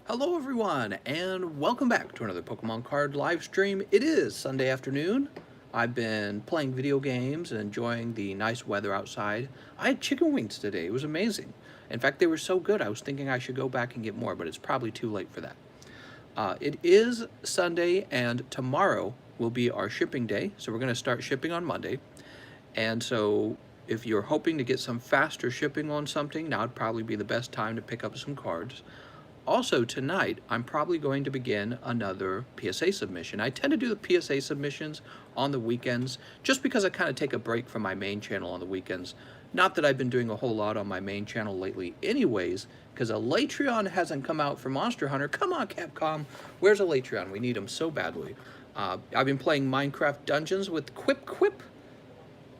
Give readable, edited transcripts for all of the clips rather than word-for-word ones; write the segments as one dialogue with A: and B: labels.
A: Hello everyone, and welcome back to another Pokemon card live stream. It is Sunday afternoon. I've been playing video games and enjoying the nice weather outside. I had chicken wings today. It was amazing. In fact, they were so good I was thinking I should go back and get more, but it's probably too late for that. It is Sunday, and tomorrow will be our shipping day, so we're going to start shipping on Monday. And so if you're hoping to get some faster shipping on something, now would probably be the best time to pick up some cards. Also tonight, I'm probably going to begin another PSA submission. I tend to do the PSA submissions on the weekends just because I kind of take a break from my main channel on the weekends. Not that I've been doing a whole lot on my main channel lately anyways, because a Latreon hasn't come out for Monster Hunter. Come on, Capcom. Where's a Latreon? We need him so badly. I've been playing Minecraft Dungeons with Quip.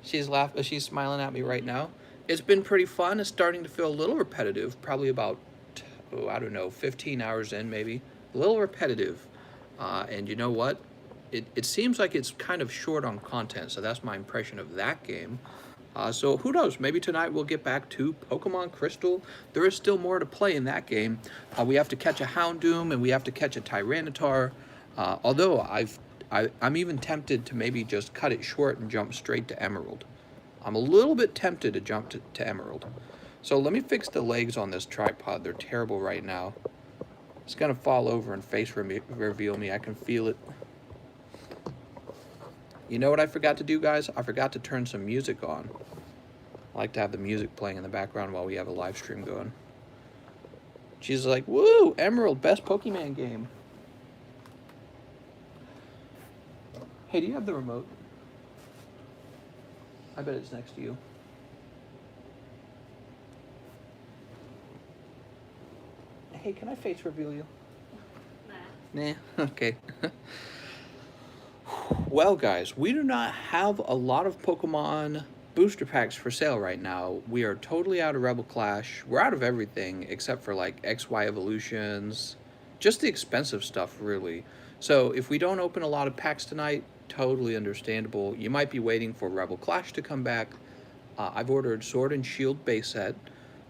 A: She's smiling at me right now. It's been pretty fun. It's starting to feel a little repetitive, probably about I don't know, 15 hours in maybe. A little repetitive. And you know what? It seems like it's kind of short on content, so that's my impression of that game. So who knows? Maybe tonight we'll get back to Pokemon Crystal. There is still more to play in that game. We have to catch a Houndoom and we have to catch a Tyranitar. Although I'm even tempted to maybe just cut it short and jump straight to Emerald. I'm a little bit tempted to jump to Emerald. So let me fix the legs on this tripod. They're terrible right now. It's gonna fall over and face reveal me. I can feel it. You know what I forgot to do, guys? I forgot to turn some music on. I like to have the music playing in the background while we have a live stream going. She's like, woo, Emerald, best Pokemon game. Hey, do you have the remote? I bet it's next to you. Hey, can I face reveal you? Nah. Okay. Well, guys, we do not have a lot of Pokemon booster packs for sale right now. We are totally out of Rebel Clash. We're out of everything except for like XY evolutions. Just the expensive stuff, really. So if we don't open a lot of packs tonight, totally understandable. You might be waiting for Rebel Clash to come back. I've ordered Sword and Shield base set.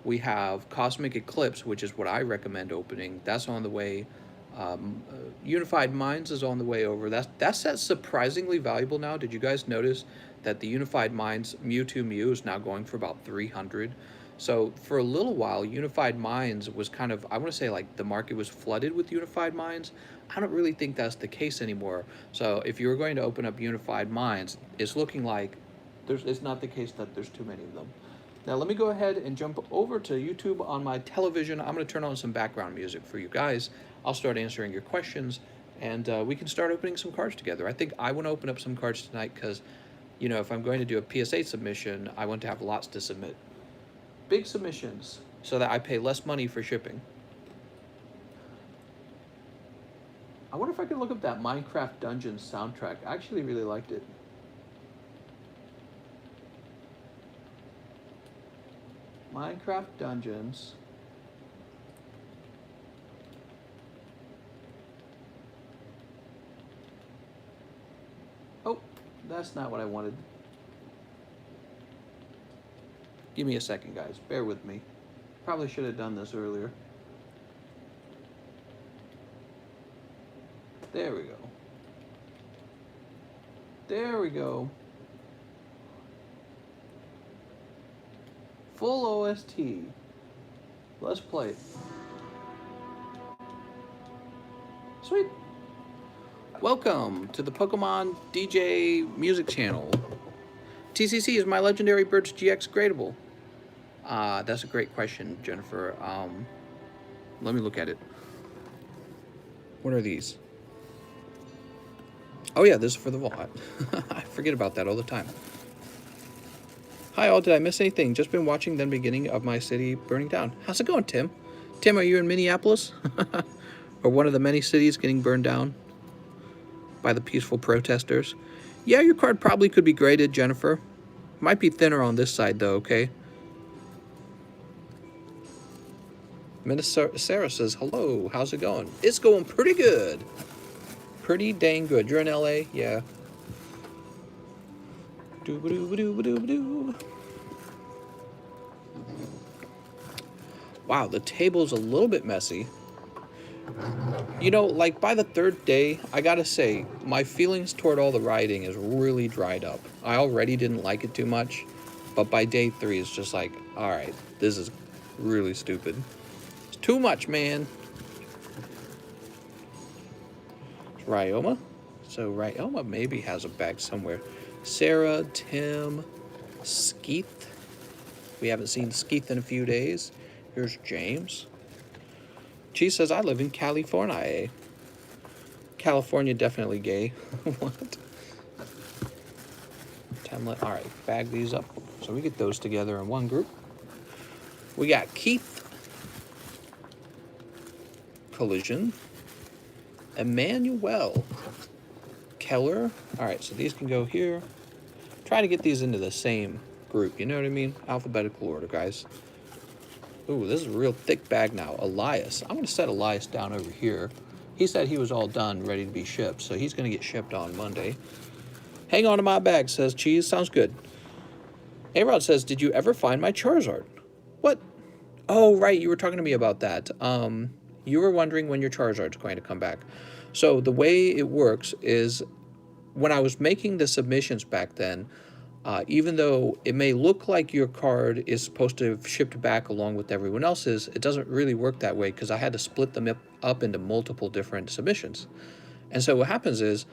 A: We have Cosmic Eclipse, which is what I recommend opening. That's on the way. Unified Minds is on the way over. That set's surprisingly valuable now. Did you guys notice that the Unified Minds Mewtwo Mew is now going for about 300? So for a little while, Unified Minds was kind of, I want to say like the market was flooded with Unified Minds. I don't really think that's the case anymore. So if you were going to open up Unified Minds, it's looking like it's not the case that there's too many of them. Now let me go ahead and jump over to YouTube on my television. I'm going to turn on some background music for you guys. I'll start answering your questions, and we can start opening some cards together. I think I want to open up some cards tonight because, you know, if I'm going to do a PSA submission, I want to have lots to submit. Big submissions, so that I pay less money for shipping. I wonder if I could look up that Minecraft Dungeons soundtrack. I actually really liked it. Minecraft Dungeons. Oh, that's not what I wanted. Give me a second, guys. Bear with me. Probably should have done this earlier. There we go. There we go. Full OST. Let's play it. Sweet. Welcome to the Pokemon DJ music channel. TCC, is my legendary Birch GX gradable? That's a great question, Jennifer. Let me look at it. What are these? Oh yeah, this is for the vault. I forget about that all the time. Hi all, did I miss anything? Just been watching the beginning of my city burning down. How's it going, Tim? Tim, are you in Minneapolis? Or one of the many cities getting burned down by the peaceful protesters? Yeah, your card probably could be graded, Jennifer. Might be thinner on this side though, okay? Minnesota Sarah says, hello, how's it going? It's going pretty good. Pretty dang good. You're in LA? Yeah. Doo-ba-doo-ba-doo-ba-doo-ba-doo. Wow, the table's a little bit messy. You know, like by the third day, I gotta say, my feelings toward all the riding is really dried up. I already didn't like it too much, but by day 3, it's just like, all right, this is really stupid. It's too much, man. It's Ryoma. So Ryoma maybe has a bag somewhere. Sarah, Tim, Skeeth. We haven't seen Skeeth in a few days. Here's James. She says, I live in California. California definitely gay. What? Temlet. All right, bag these up. So we get those together in one group. We got Keith, Collision, Emmanuel, Keller. All right, so these can go here. Try to get these into the same group, you know what I mean? Alphabetical order, guys. Ooh, this is a real thick bag now. Elias. I'm going to set Elias down over here. He said he was all done, ready to be shipped, so he's going to get shipped on Monday. Hang on to my bag, says Cheese. Sounds good. A-Rod says, did you ever find my Charizard? What? Oh, right, you were talking to me about that. You were wondering when your Charizard's going to come back. So the way it works is when I was making the submissions back then, even though it may look like your card is supposed to have shipped back along with everyone else's, it doesn't really work that way because I had to split them up into multiple different submissions. And so what happens is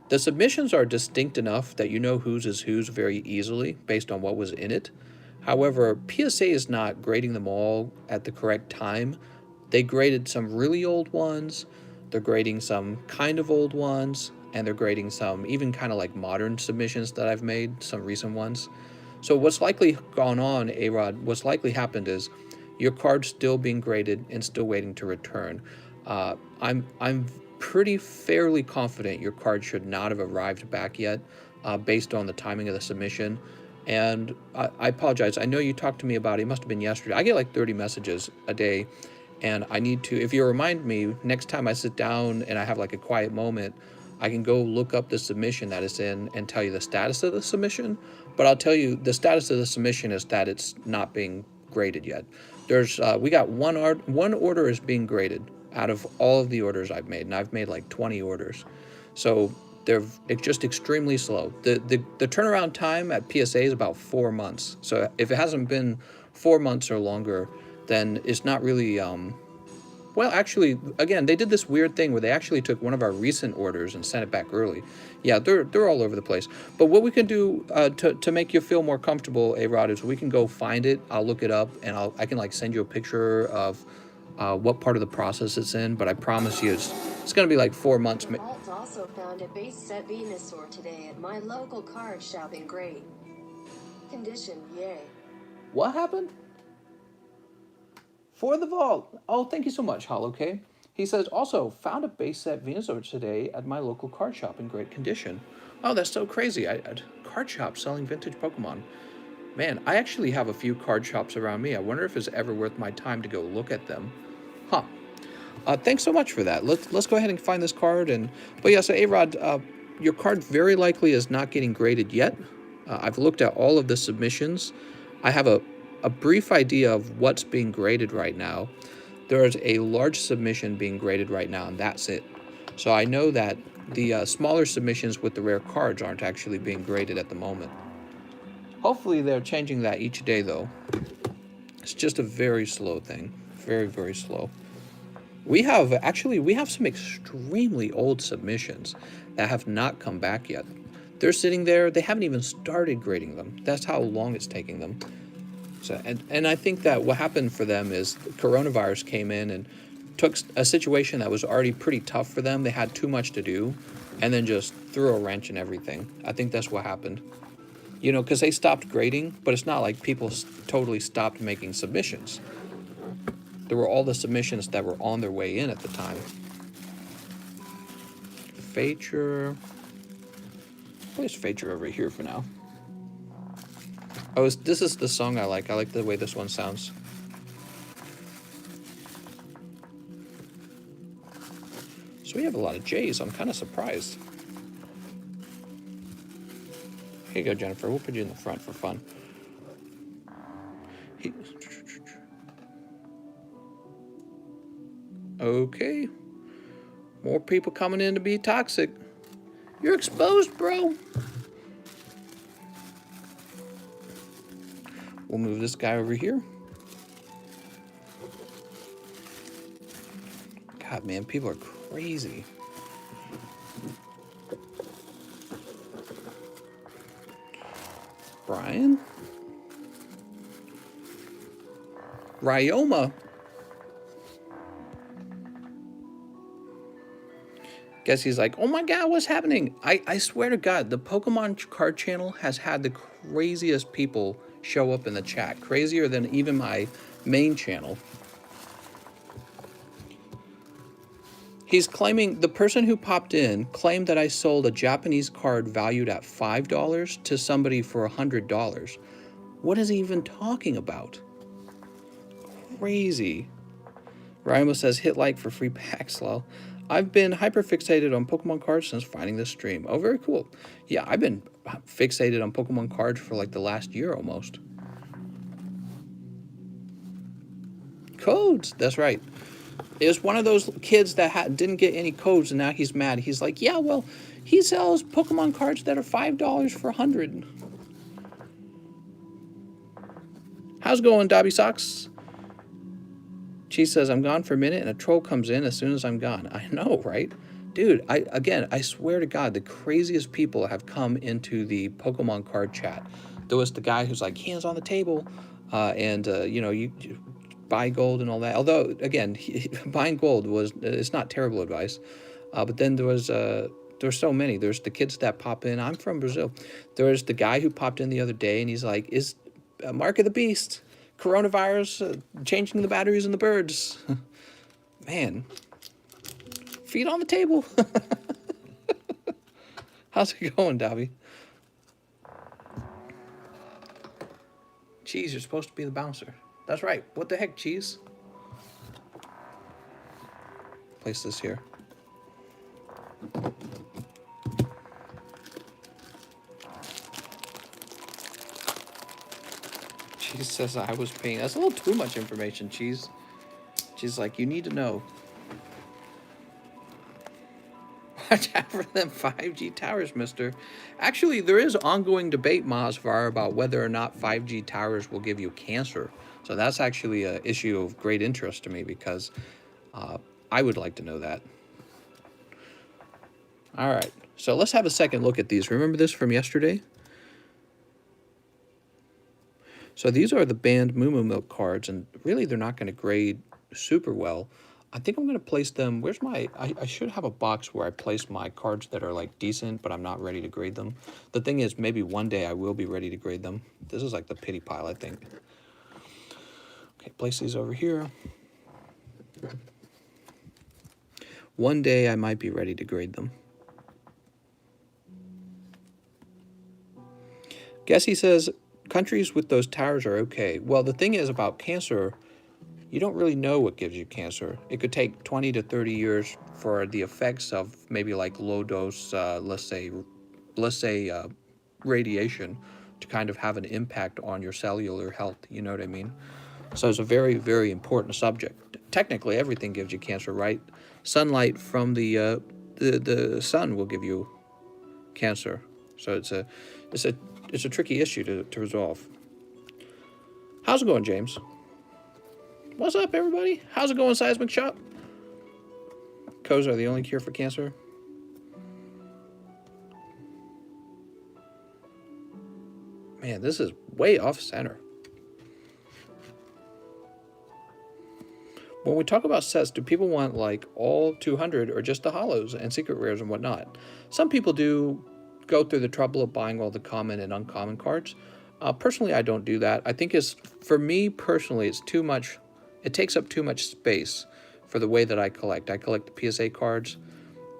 A: the submissions are distinct enough that you know whose is whose very easily based on what was in it. However, PSA is not grading them all at the correct time. They graded some really old ones, they're grading some kind of old ones, and they're grading some even kind of like modern submissions that I've made, some recent ones. So what's likely gone on, A-Rod, what's likely happened is your card's still being graded and still waiting to return. I'm pretty fairly confident your card should not have arrived back yet based on the timing of the submission. And I apologize. I know you talked to me about it. It must have been yesterday. I get like 30 messages a day. And I need to, if you remind me, next time I sit down and I have like a quiet moment, I can go look up the submission that it's in and tell you the status of the submission. But I'll tell you, the status of the submission is that it's not being graded yet. There's, we got one order is being graded out of all of the orders I've made, and I've made like 20 orders. So it's just extremely slow. The turnaround time at PSA is about 4 months. So if it hasn't been 4 months or longer, then it's not really, well, actually, again, they did this weird thing where they actually took one of our recent orders and sent it back early. Yeah, they're all over the place. But what we can do to make you feel more comfortable, A-Rod, is we can go find it. I'll look it up, and I can like send you a picture of what part of the process it's in. But I promise you, it's going to be like 4 months.
B: Alt also found a base set Venusaur today at my local card shop in great condition. Yay!
A: What happened? For the vault. Oh, thank you so much, HoloK. He says, also, found a base set Venusaur today at my local card shop in great condition. Oh, that's so crazy. Card shop selling vintage Pokemon. Man, I actually have a few card shops around me. I wonder if it's ever worth my time to go look at them. Huh. Thanks so much for that. Let's go ahead and find this card. But yeah, so A-Rod, your card very likely is not getting graded yet. I've looked at all of the submissions. I have a brief idea of what's being graded right now. There is a large submission being graded right now, and that's it. So I know that the smaller submissions with the rare cards aren't actually being graded at the moment. Hopefully they're changing that each day, though. It's just a very slow thing. Very, very slow. We have some extremely old submissions that have not come back yet. They're sitting there. They haven't even started grading them. That's how long it's taking them. So, and I think that what happened for them is the coronavirus came in and took a situation that was already pretty tough for them. They had too much to do and then just threw a wrench in everything. I think that's what happened. You know, because they stopped grading, but it's not like people totally stopped making submissions. There were all the submissions that were on their way in at the time. Fature. Place Fature over here for now. Oh, this is the song I like. I like the way this one sounds. So we have a lot of J's. I'm kind of surprised. Here you go, Jennifer. We'll put you in the front for fun. Okay. More people coming in to be toxic. You're exposed, bro. We'll move this guy over here. God, man, people are crazy. Brian? Ryoma? Guess he's like, oh my god, what's happening? I swear to God, the Pokemon card channel has had the craziest people show up in the chat. Crazier than even my main channel. He's claiming, the person who popped in claimed that I sold a Japanese card valued at $5 to somebody for $100. What is he even talking about? Crazy. Ryoma says, hit like for free packs, lol. I've been hyper-fixated on Pokemon cards since finding this stream. Oh, very cool. Yeah, I've been fixated on Pokemon cards for like the last year almost. Codes, that's right. It was one of those kids that didn't get any codes, and now he's mad. He's like, yeah, well, he sells Pokemon cards that are $5 for 100. How's it going, Dobby Socks? She says, I'm gone for a minute, and a troll comes in as soon as I'm gone. I know, right? Dude, I swear to God, the craziest people have come into the Pokemon card chat. There was the guy who's like, hands on the table, you know, you buy gold and all that. Although, again, buying gold it's not terrible advice. But then there's so many. There's the kids that pop in. I'm from Brazil. There's the guy who popped in the other day, and he's like, is Mark of the Beast, coronavirus, changing the batteries in the birds. Man, feet on the table. How's it going, Dobby? Cheese, you're supposed to be the bouncer. That's right. What the heck, Cheese? Place this here. Cheese says I was paying. That's a little too much information, Cheese. She's like, you need to know. Watch out for them 5G towers, mister. Actually, there is ongoing debate, Mazvar, about whether or not 5G towers will give you cancer. So that's actually an issue of great interest to me because I would like to know that. All right, so let's have a second look at these. Remember this from yesterday? So these are the banned Moo Moo Milk cards, and really they're not going to grade super well. I think I'm going to place them, where's my, I should have a box where I place my cards that are like decent, but I'm not ready to grade them. The thing is, maybe one day I will be ready to grade them. This is like the pity pile, I think. Okay, place these over here. One day I might be ready to grade them. Guess he says, countries with those towers are okay. Well, the thing is about cancer, you don't really know what gives you cancer. It could take 20 to 30 years for the effects of maybe like low dose, let's say radiation to kind of have an impact on your cellular health. You know what I mean? So it's a very, very important subject. Technically, everything gives you cancer, right? Sunlight from the sun will give you cancer. So it's a tricky issue to resolve. How's it going, James? What's up, everybody? How's it going, Seismic Shop? Codes are the only cure for cancer. Man, this is way off center. When we talk about sets, do people want like all 200 or just the holos and secret rares and whatnot? Some people do go through the trouble of buying all the common and uncommon cards. Personally, I don't do that. I think for me personally, it's too much. It takes up too much space for the way that I collect. I collect the PSA cards,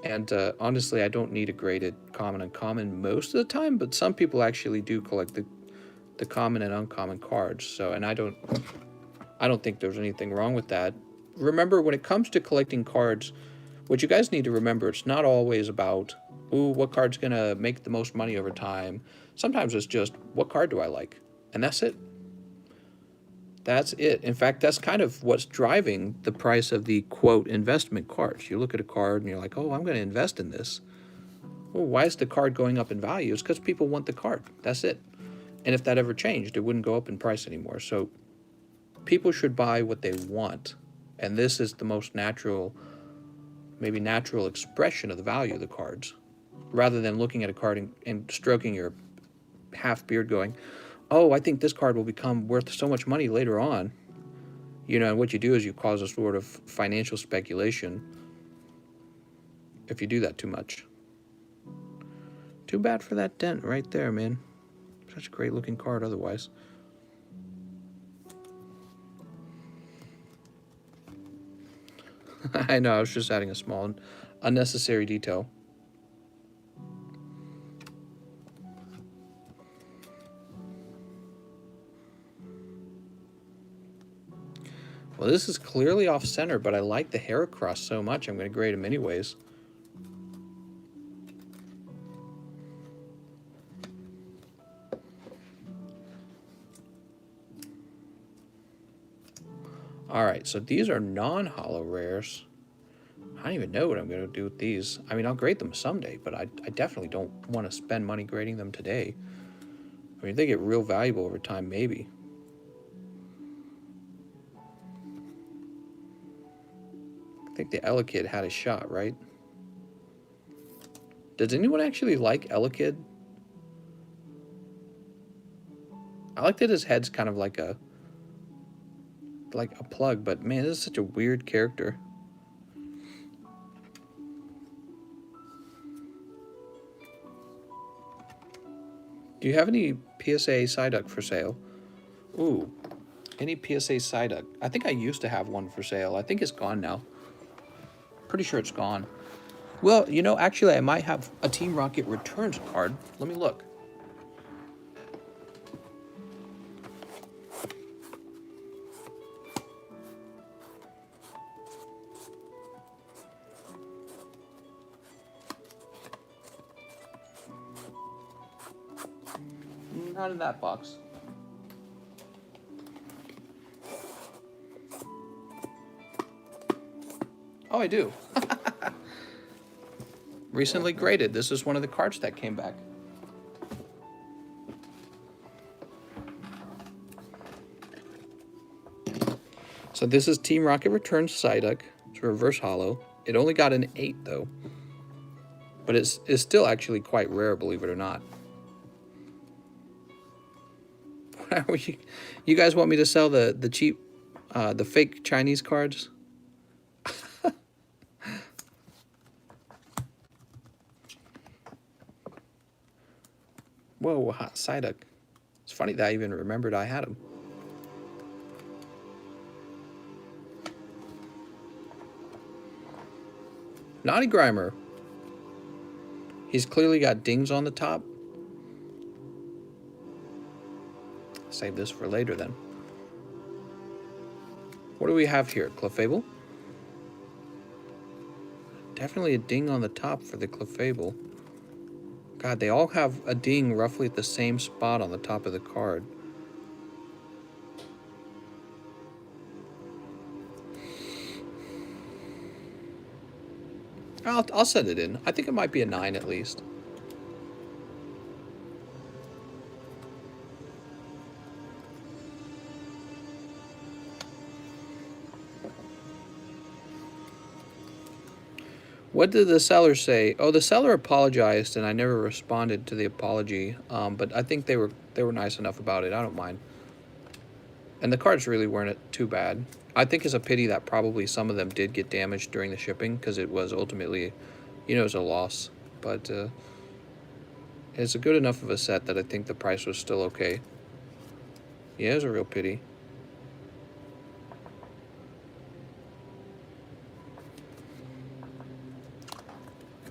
A: and honestly, I don't need a graded common and uncommon most of the time, but some people actually do collect the common and uncommon cards. So, and I don't think there's anything wrong with that. Remember, when it comes to collecting cards, what you guys need to remember, it's not always about, ooh, what card's gonna make the most money over time. Sometimes it's just, what card do I like? And that's it. That's it. In fact, that's kind of what's driving the price of the quote investment cards. You look at a card and you're like, oh, I'm going to invest in this. Well, why is the card going up in value? It's because people want the card. That's it. And if that ever changed, it wouldn't go up in price anymore. So people should buy what they want. And this is the most natural, maybe natural expression of the value of the cards. Rather than looking at a card and stroking your half beard going, oh, I think this card will become worth so much money later on. You know, and what you do is you cause a sort of financial speculation if you do that too much. Too bad for that dent right there, man. Such a great looking card otherwise. I know, I was just adding a small unnecessary detail. Well, this is clearly off center, but I like the hair across so much, I'm going to grade him anyways. Alright, so these are non-holo rares. I don't even know what I'm going to do with these. I mean, I'll grade them someday, but I definitely don't want to spend money grading them today. I mean, if they get real valuable over time, maybe. I think the Elekid had a shot, right? Does anyone actually like Elekid? I like that his head's kind of like a plug, but man, this is such a weird character. Do you have any PSA Psyduck for sale? Ooh, any PSA Psyduck? I think I used to have one for sale. I think it's gone now. Pretty sure it's gone. Well, you know, actually, I might have a Team Rocket Returns card. Let me look. Not in that box. Oh, I do. Recently graded. This is one of the cards that came back. So this is Team Rocket Returns Psyduck. It's reverse holo. It only got an 8 though. But it's still actually quite rare, believe it or not. You guys want me to sell the cheap, the fake Chinese cards? Whoa, hot Psyduck. It's funny that I even remembered I had him. Naughty Grimer. He's clearly got dings on the top. Save this for later then. What do we have here? Clefable? Definitely a ding on the top for the Clefable. God, they all have a ding roughly at the same spot on the top of the card. I'll send it in. I think it might be a 9 at least. What did the seller say? Oh, the seller apologized, and I never responded to the apology. But I think they were nice enough about it. I don't mind. And the cards really weren't too bad. I think it's a pity that probably some of them did get damaged during the shipping because it was ultimately, you know, it was a loss. But it's a good enough of a set that I think the price was still okay. Yeah, it was a real pity.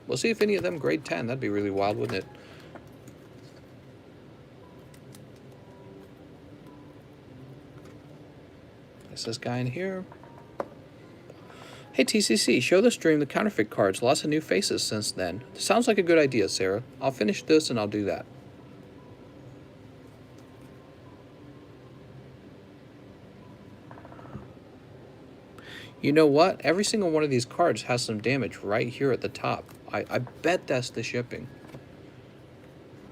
A: We'll see if any of them grade 10. That'd be really wild, wouldn't it? There's this guy in here. Hey, TCC, show the stream the counterfeit cards. Lots of new faces since then. Sounds like a good idea, Sarah. I'll finish this and I'll do that. You know what? Every single one of these cards has some damage right here at the top. I bet that's the shipping.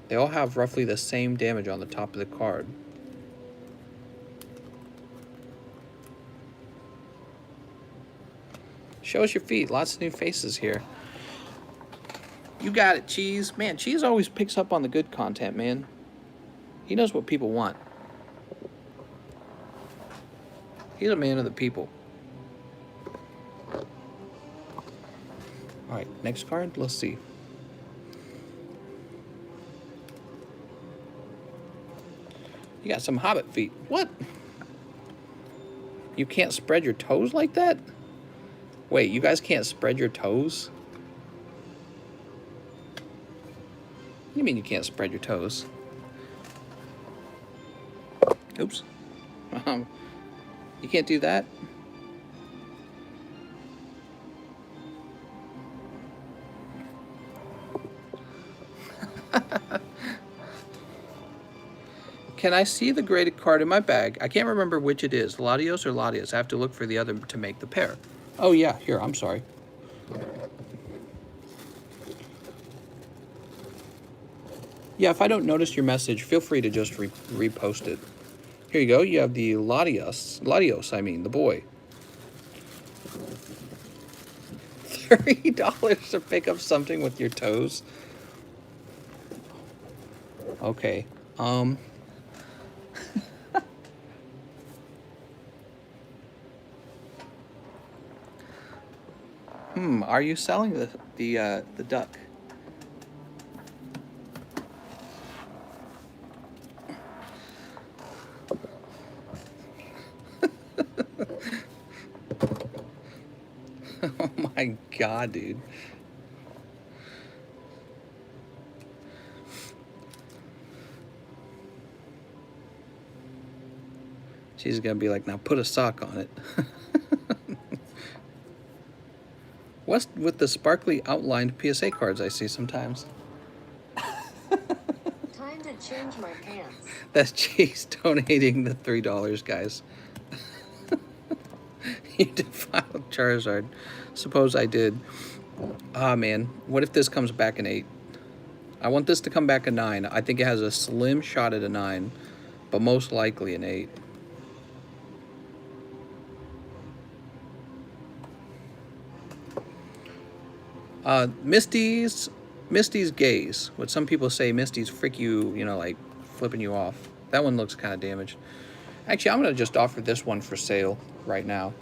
A: They all have roughly the same damage on the top of the card. Show us your feet. Lots of new faces here. You got it, Cheese. Man, Cheese always picks up on the good content, man. He knows what people want. He's a man of the people. Alright, next card. Let's see. You got some hobbit feet. What? You can't spread your toes like that? Wait, you guys can't spread your toes? What do you mean you can't spread your toes? Oops. You can't do that? Can I see the graded card in my bag? I can't remember which it is, Latios or Latios. I have to look for the other to make the pair. Oh yeah, here, I'm sorry. Yeah, if I don't notice your message, feel free to just repost it. Here you go, you have the Latios, I mean, the boy. $30 to pick up something with your toes? Okay, are you selling the duck? Oh my god, dude. She's gonna be like, now put a sock on it. What's with the sparkly outlined PSA cards I see sometimes?
B: Time to change my pants.
A: That's Chase donating the $3, guys. You defiled Charizard. Suppose I did. Ah, man. What if this comes back an 8? I want this to come back a 9. I think it has a slim shot at a 9, but most likely an 8. Misty's gaze. What some people say, Misty's freak you, you know, like flipping you off. That one looks kind of damaged. Actually, I'm going to just offer this one for sale right now.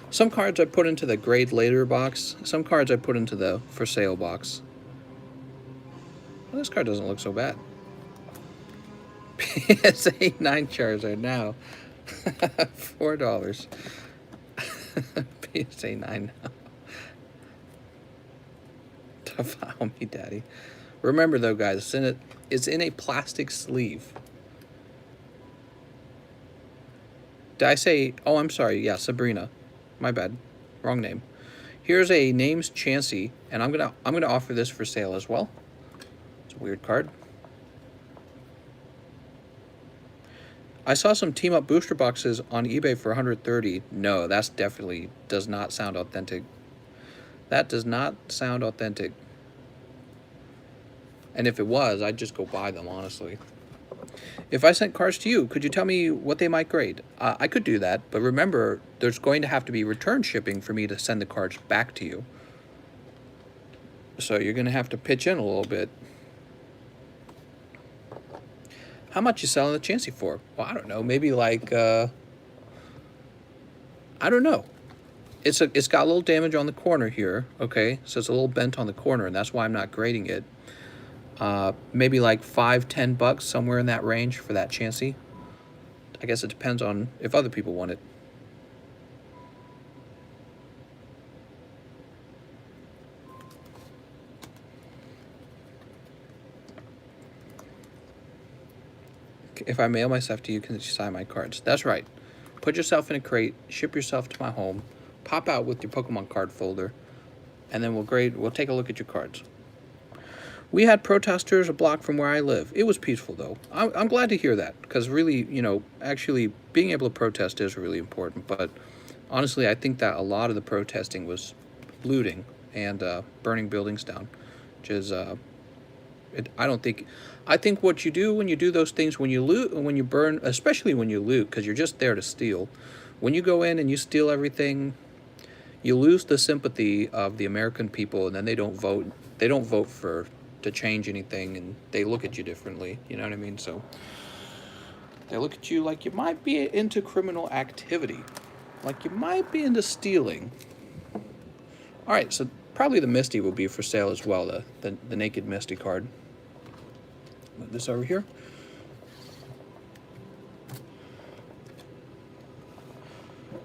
A: Some cards I put into the grade later box. Some cards I put into the for sale box. Well, this card doesn't look so bad. PSA 9 Charizard now. $4. PSA 9 now. Defile me, Daddy. Remember though, guys, it's in a plastic sleeve. Did I say? Oh, I'm sorry. Yeah, Sabrina. My bad. Wrong name. Here's a name's Chansey, and I'm gonna offer this for sale as well. It's a weird card. I saw some team up booster boxes on eBay for 130. No, that's definitely does not sound authentic. That does not sound authentic. And if it was, I'd just go buy them, honestly. If I sent cards to you, could you tell me what they might grade? I could do that, but remember, there's going to have to be return shipping for me to send the cards back to you. So you're going to have to pitch in a little bit. How much you selling the Chansey for? Well, I don't know. Maybe like, I don't know. It's got a little damage on the corner here, okay? So it's a little bent on the corner, and that's why I'm not grading it. Maybe like $5-10, somewhere in that range for that Chansey. I guess it depends on if other people want it. If I mail myself to you, can you sign my cards? That's right. Put yourself in a crate, ship yourself to my home, pop out with your Pokemon card folder, and then we'll take a look at your cards. We had protesters a block from where I live. It was peaceful, though. I'm glad to hear that, because really, you know, actually being able to protest is really important. But Honestly, I think that a lot of the protesting was looting and burning buildings down, which is I think what you do when you do those things, when you loot and when you burn, especially when you loot, because you're just there to steal. When you go in and you steal everything, you lose the sympathy of the American people, and then they don't vote. They don't vote for to change anything, and they look at you differently. You know what I mean? So they look at you like you might be into criminal activity, like you might be into stealing. All right, so probably the Misty will be for sale as well. The Naked Misty card. Move this over here.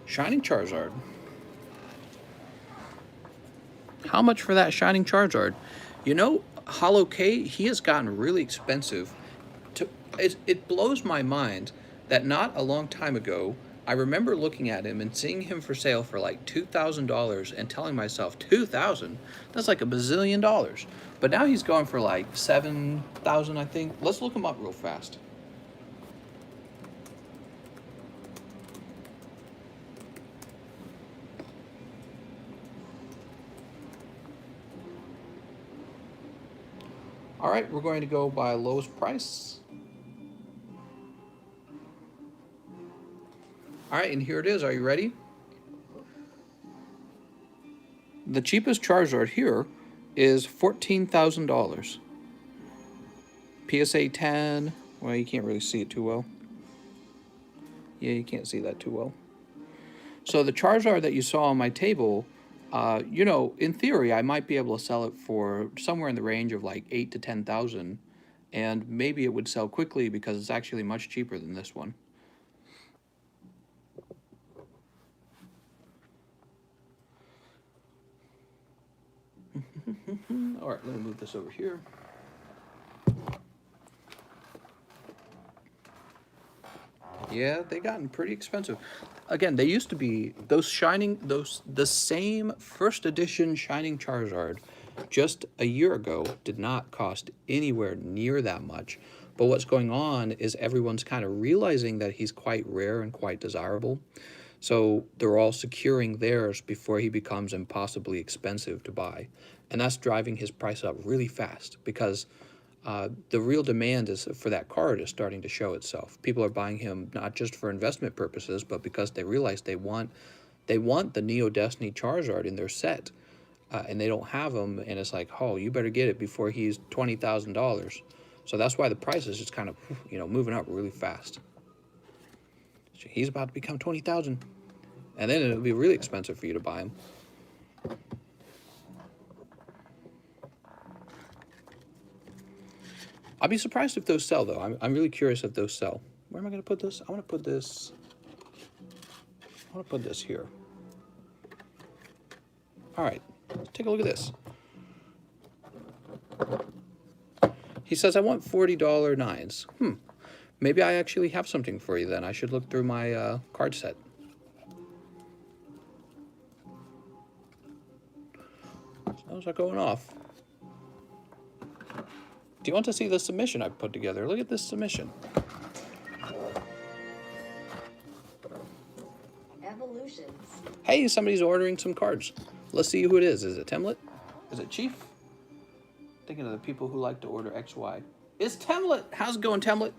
A: Shining Charizard. How much for that Shining Charizard? You know, Hollow K, he has gotten really expensive. It blows my mind that not a long time ago, I remember looking at him and seeing him for sale for like $2,000 and telling myself, 2,000? That's like $1 bazillion. But now he's going for like 7,000, I think. Let's look him up real fast. All right, we're going to go by lowest price. All right, and here it is. Are you ready? The cheapest Charizard here is $14,000. PSA 10. Well, you can't really see it too well. Yeah, you can't see that too well. So the Charizard that you saw on my table, you know, in theory, I might be able to sell it for somewhere in the range of like 8,000 to 10,000, and maybe it would sell quickly because it's actually much cheaper than this one. All right, let me move this over here. Yeah, they gotten pretty expensive. Again, they used to be the same first edition Shining Charizard just a year ago did not cost anywhere near that much. But what's going on is everyone's kind of realizing that he's quite rare and quite desirable. So they're all securing theirs before he becomes impossibly expensive to buy. And that's driving his price up really fast because the real demand for that card is starting to show itself. People are buying him not just for investment purposes, but because they realize they want the Neo Destiny Charizard in their set, and they don't have him, and it's like, oh, you better get it before he's $20,000. So that's why the price is just kind of, you know, moving up really fast. So he's about to become 20,000, and then it'll be really expensive for you to buy him. I'll be surprised if those sell, though. I'm really curious if those sell. Where am I going to put this? I want to put this here. All right, let's take a look at this. He says, I want $40 nines. Maybe I actually have something for you then. I should look through my card set. Those are going off. Do you want to see the submission I've put together? Look at this submission.
B: Evolutions.
A: Hey, somebody's ordering some cards. Let's see who it is. Is it Temlet? Is it Chief? Thinking of the people who like to order XY. It's Temlet. How's it going, Temlet?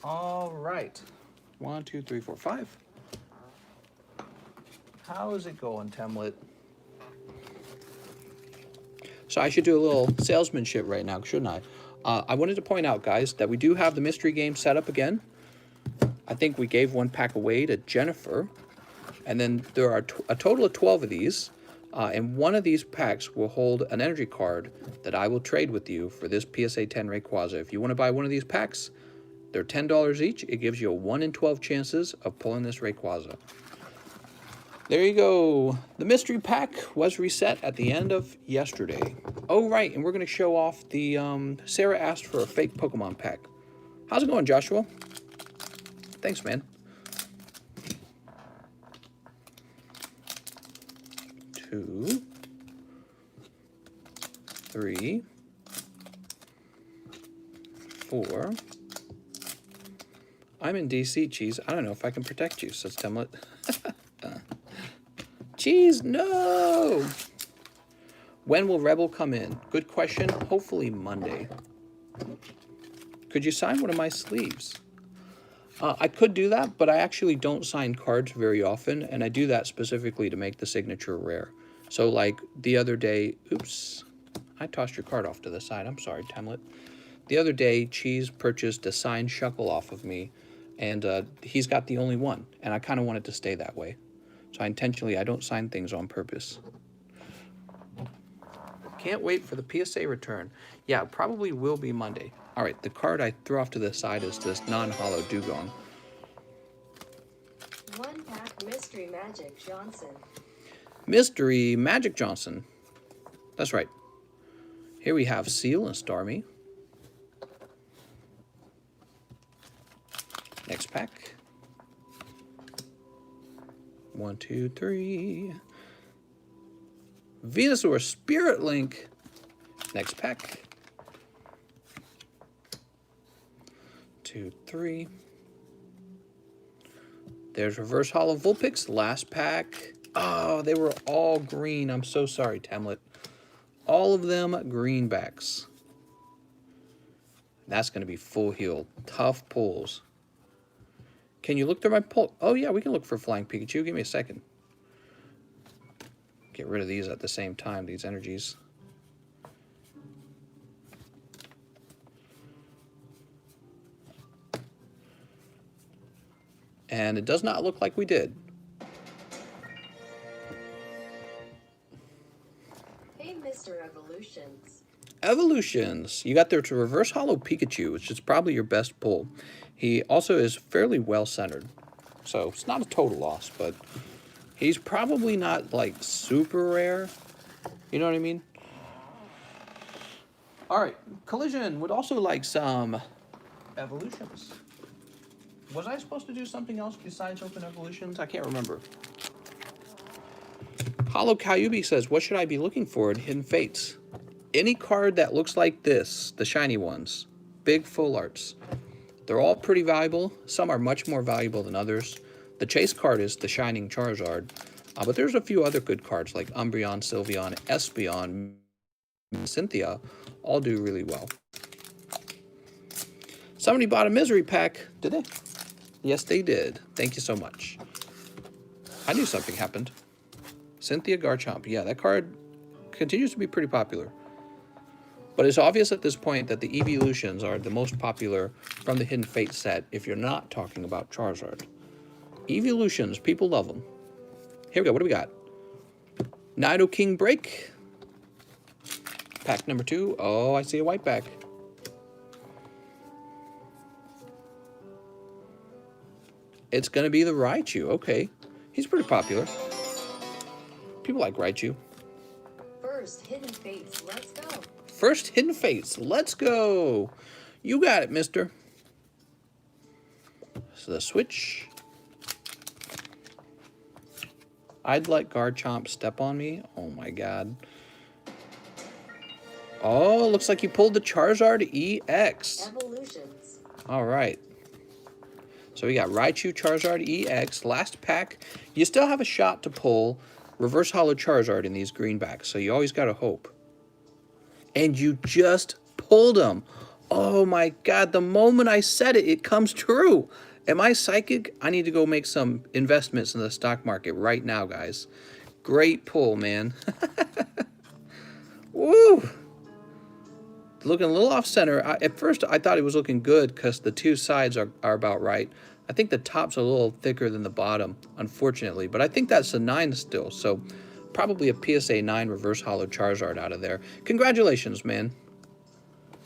A: All right. 1, 2, 3, 4, 5. How is it going, Temlet? So I should do a little salesmanship right now, shouldn't I? I wanted to point out, guys, that we do have the mystery game set up again. I think we gave one pack away to Jennifer. And then there are a total of 12 of these. And one of these packs will hold an energy card that I will trade with you for this PSA 10 Rayquaza. If you want to buy one of these packs, they're $10 each. It gives you a 1 in 12 chances of pulling this Rayquaza. There you go. The mystery pack was reset at the end of yesterday. Oh, right, and we're going to show off the, Sarah asked for a fake Pokemon pack. How's it going, Joshua? Thanks, man. 2, 3, 4. I'm in DC, Cheese. I don't know if I can protect you, says Temlet. Cheese, no! When will Rebel come in? Good question. Hopefully Monday. Could you sign one of my sleeves? I could do that, but I actually don't sign cards very often, and I do that specifically to make the signature rare. So, like, the other day... Oops. I tossed your card off to the side. I'm sorry, Temlet. The other day, Cheese purchased a signed Shuckle off of me, and he's got the only one, and I kind of want it to stay that way. So I don't sign things on purpose. Can't wait for the PSA return. Yeah, probably will be Monday. All right, the card I threw off to the side is this non-holo Dugong.
B: One pack Mystery Magic Johnson.
A: Mystery Magic Johnson. That's right. Here we have Seal and Starmie. Next pack. 1, 2, 3. Venusaur Spirit Link. Next pack. 2, 3. There's Reverse Holo Vulpix. Last pack. Oh, they were all green. I'm so sorry, Temlet. All of them greenbacks. That's going to be full heal. Tough pulls. Can you look through my pull? Oh, yeah, we can look for Flying Pikachu. Give me a second. Get rid of these at the same time, these energies. And it does not look like we did.
B: Hey, Mr. Evolutions.
A: Evolutions. You got there to Reverse Holo Pikachu, which is probably your best pull. He also is fairly well centered. So it's not a total loss, but he's probably not like super rare. You know what I mean? All right. Collision would also like some evolutions. Was I supposed to do something else besides open evolutions? I can't remember. Holo Kyubi says, what should I be looking for in Hidden Fates? Any card that looks like this, the shiny ones. Big full arts. They're all pretty valuable. Some are much more valuable than others. The chase card is the Shining Charizard. But there's a few other good cards like Umbreon, Sylveon, Espeon, Cynthia. All do really well. Somebody bought a Misery Pack. Did they? Yes, they did. Thank you so much. I knew something happened. Cynthia Garchomp. Yeah, that card continues to be pretty popular. But it's obvious at this point that the Evolutions are the most popular from the Hidden Fate set if you're not talking about Charizard. Evolutions, people love them. Here we go. What do we got? Nidoking Break. Pack number 2. Oh, I see a white pack. It's going to be the Raichu. Okay. He's pretty popular. People like Raichu.
B: First Hidden Fates, let's go.
A: First Hidden Fates, let's go. You got it, mister. So the switch. I'd let Garchomp step on me. Oh my god. Oh, looks like you pulled the Charizard EX.
B: Evolutions.
A: All right. So we got Raichu, Charizard EX. Last pack. You still have a shot to pull Reverse Holo Charizard in these greenbacks, so you always got to hope. And you just pulled them. Oh my god, the moment I said it, it comes true. Am I psychic? I need to go make some investments in the stock market right now, guys. Great pull, man. Woo! Looking a little off center. At first, I thought it was looking good because the two sides are about right. I think the top's a little thicker than the bottom, unfortunately. But I think that's a 9 still, so probably a PSA 9 Reverse Holo Charizard out of there. Congratulations, man.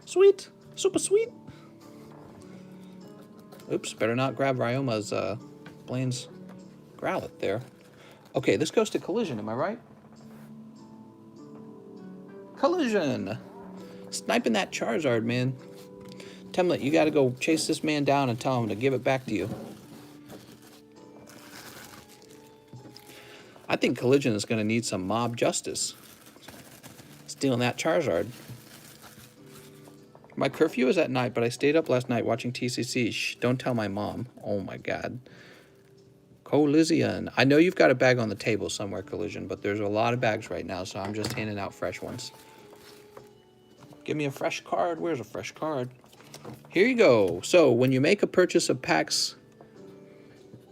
A: Sweet. Super sweet. Oops, better not grab Ryoma's Blaine's Growlithe there. Okay, this goes to Collision, am I right? Collision! Sniping that Charizard, man. Temlet, you gotta go chase this man down and tell him to give it back to you. I think Collision is gonna need some mob justice. Stealing that Charizard. My curfew is at night, but I stayed up last night watching TCC. Shh, don't tell my mom. Oh my God. Collision. I know you've got a bag on the table somewhere, Collision, but there's a lot of bags right now, so I'm just handing out fresh ones. Give me a fresh card. Where's a fresh card? Here you go. So when you make a purchase of packs,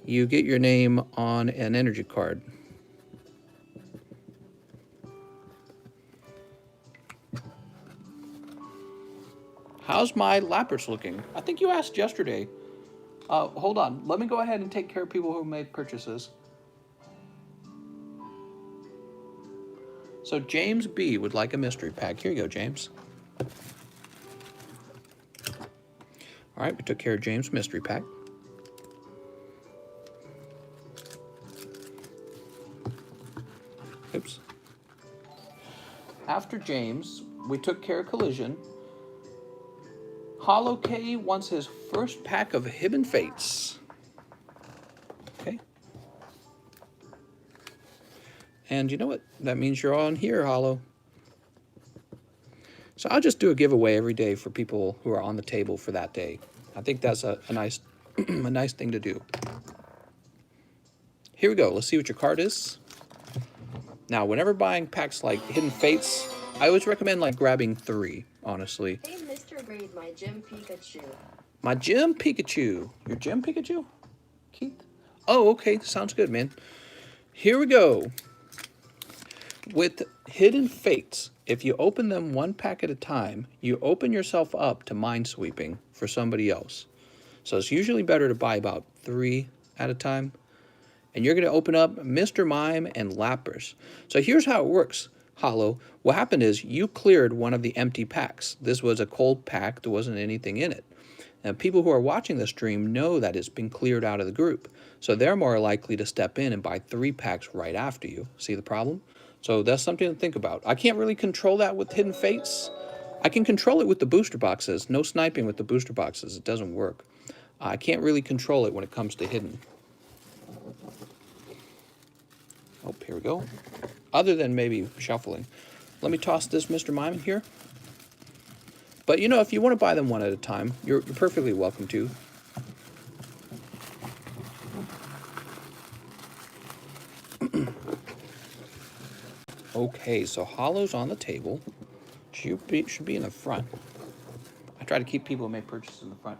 A: you get your name on an energy card. How's my Lapras looking? I think you asked yesterday. Hold on. Let me go ahead and take care of people who made purchases. So James B would like a mystery pack. Here you go, James. All right, we took care of James' mystery pack. Oops. After James, we took care of Collision. Hollow K wants his first pack of Hidden Fates. Okay. And you know what? That means you're on here, Hollow. So I'll just do a giveaway every day for people who are on the table for that day. I think that's a nice a nice thing to do. Here we go. Let's see what your card is. Now, whenever buying packs like Hidden Fates, I always recommend like grabbing 3, honestly.
B: Hey, Mr. Grade, my Gym Pikachu.
A: My Gym Pikachu. Your Gym Pikachu? Keith? Oh, okay. Sounds good, man. Here we go. With Hidden Fates, if you open them 1 pack at a time, you open yourself up to minesweeping for somebody else. So it's usually better to buy about 3 at a time. And you're going to open up Mr. Mime and Lapras. So here's how it works, Hollow. What happened is you cleared one of the empty packs. This was a cold pack. There wasn't anything in it. And people who are watching the stream know that it's been cleared out of the group. So they're more likely to step in and buy 3 packs right after you. See the problem? So that's something to think about. I can't really control that with Hidden Fates. I can control it with the booster boxes. No sniping with the booster boxes. It doesn't work. I can't really control it when it comes to Hidden. Oh, here we go. Other than maybe shuffling. Let me toss this Mr. Mime in here. But, you know, if you want to buy them 1 at a time, you're perfectly welcome to. Okay, so Hollow's on the table. Should be in the front. I try to keep people who make purchases in the front.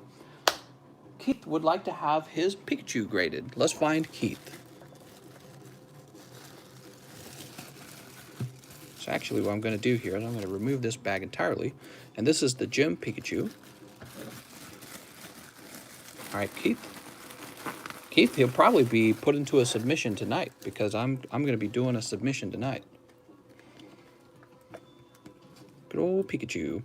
A: Keith would like to have his Pikachu graded. Let's find Keith. So actually what I'm going to do here is I'm going to remove this bag entirely. And this is the Gym Pikachu. All right, Keith. Keith, he'll probably be put into a submission tonight because I'm going to be doing a submission tonight. Good old Pikachu.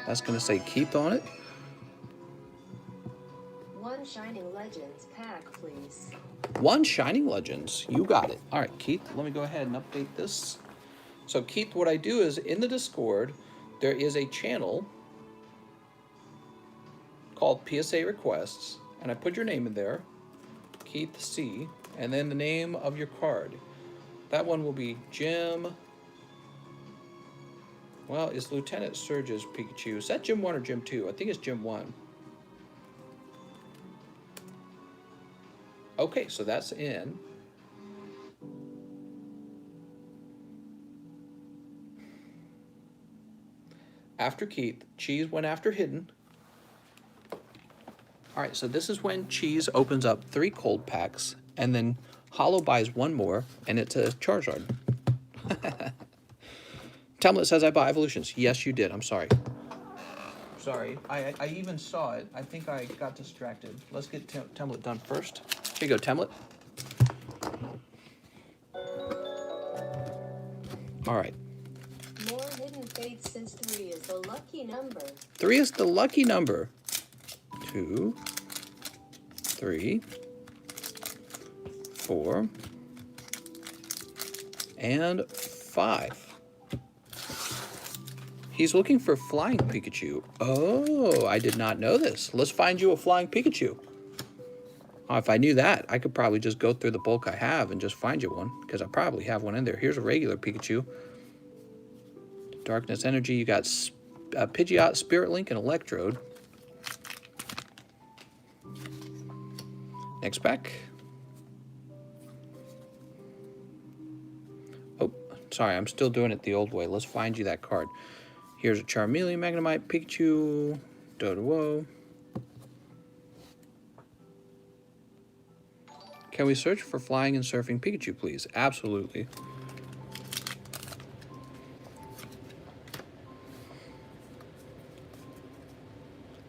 A: That's going to say Keith on it.
B: 1 Shining Legends pack, please.
A: 1 Shining Legends. You got it. All right, Keith, let me go ahead and update this. So, Keith, what I do is in the Discord, there is a channel called PSA Requests, and I put your name in there, Keith C, and then the name of your card. That one will be Jim. Well, it's Lieutenant Surge's Pikachu. Is that Gym 1 or Gym 2? I think it's Gym 1. Okay, so that's in. After Keith, Cheese went after Hidden. All right, so this is when Cheese opens up 3 cold packs, and then Hollow buys 1 more, and it's a Charizard. Temlet says I bought Evolutions. Yes, you did. I'm sorry. Sorry, I even saw it. I think I got distracted. Let's get Temlet done first. Here you go, Temlet. All right.
B: More Hidden Fates since 3 is the lucky number.
A: 3 is the lucky number. 2, 3, 4, and 5. He's looking for Flying Pikachu. Oh, I did not know this. Let's find you a Flying Pikachu. If I knew that, I could probably just go through the bulk I have and just find you one, because I probably have one in there. Here's a regular Pikachu. Darkness Energy, you got Pidgeot, Spirit Link, and Electrode. Next pack. Oh, sorry, I'm still doing it the old way. Let's find you that card. Here's a Charmeleon, Magnemite, Pikachu, Doduo. Can we search for flying and surfing Pikachu, please? Absolutely.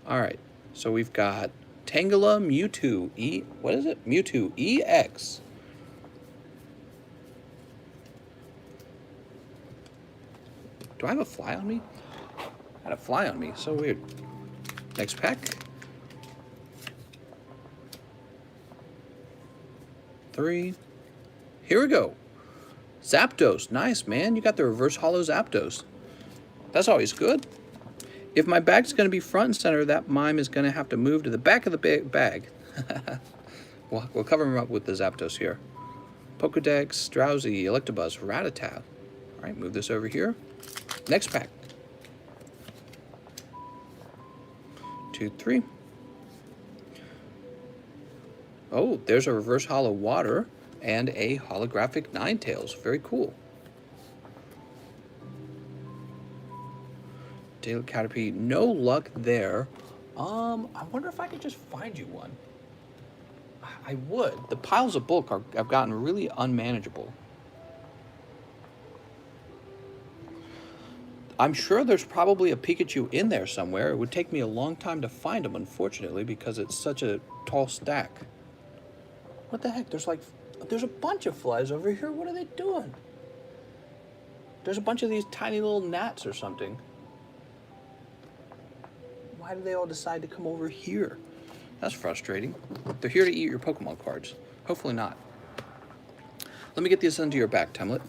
A: All right, so we've got Tangela, Mewtwo, what is it? Mewtwo EX. Do I have a fly on me? I had a fly on me, so weird. Next pack. 3. Here we go. Zapdos, nice, man. You got the reverse holo Zapdos. That's always good. If my bag's going to be front and center, that mime is going to have to move to the back of the bag. We'll cover him up with the Zapdos here. Pokedex, Drowsy, Electabuzz, Rattata. All right, move this over here. Next pack. 2, 3. Oh, there's a reverse holo Water and a holographic Ninetales. Very cool. Daily Caterpie, no luck there. I wonder if I could just find you one. I would. The piles of bulk have gotten really unmanageable. I'm sure there's probably a Pikachu in there somewhere. It would take me a long time to find them, unfortunately, because it's such a tall stack. What the heck? There's a bunch of flies over here. What are they doing? There's a bunch of these tiny little gnats or something. Why do they all decide to come over here? That's frustrating. They're here to eat your Pokemon cards. Hopefully not. Let me get these into your back, Temlet.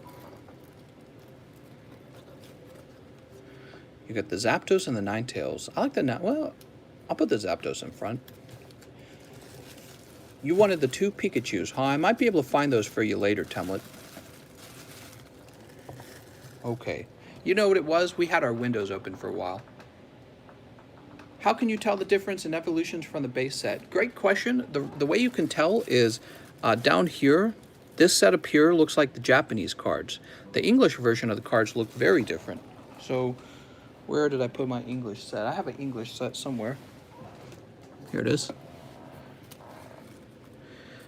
A: You got the Zapdos and the Ninetales. I like the well, I'll put the Zapdos in front. You wanted the 2 Pikachus, huh? I might be able to find those for you later, Temlet. Okay. You know what it was? We had our windows open for a while. How can you tell the difference in evolutions from the base set? Great question. The way you can tell is down here, this set up here looks like the Japanese cards. The English version of the cards look very different. So where did I put my English set? I have an English set somewhere. Here it is.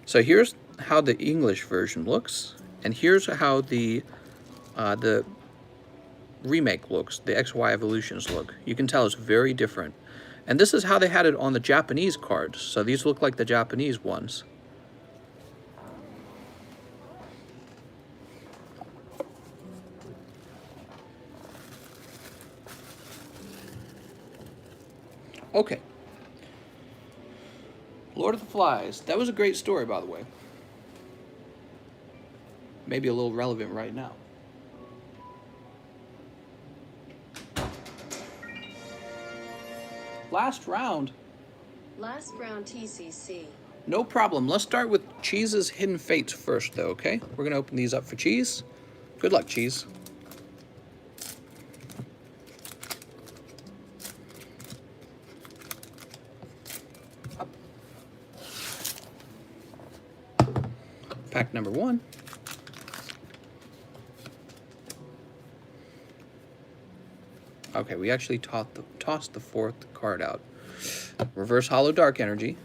A: So here's how the English version looks, and here's how the remake looks, the XY evolutions look. You can tell it's very different. And this is how they had it on the Japanese cards. So these look like the Japanese ones. Okay. Lord of the Flies. That was a great story, by the way. Maybe a little relevant right now. Last round.
B: Last round TCC.
A: No problem. Let's start with Cheese's Hidden Fates first, though, okay? We're going to open these up for Cheese. Good luck, Cheese. Up. Pack number 1. Okay, we actually tossed the 4th card out. Reverse Holo Dark Energy.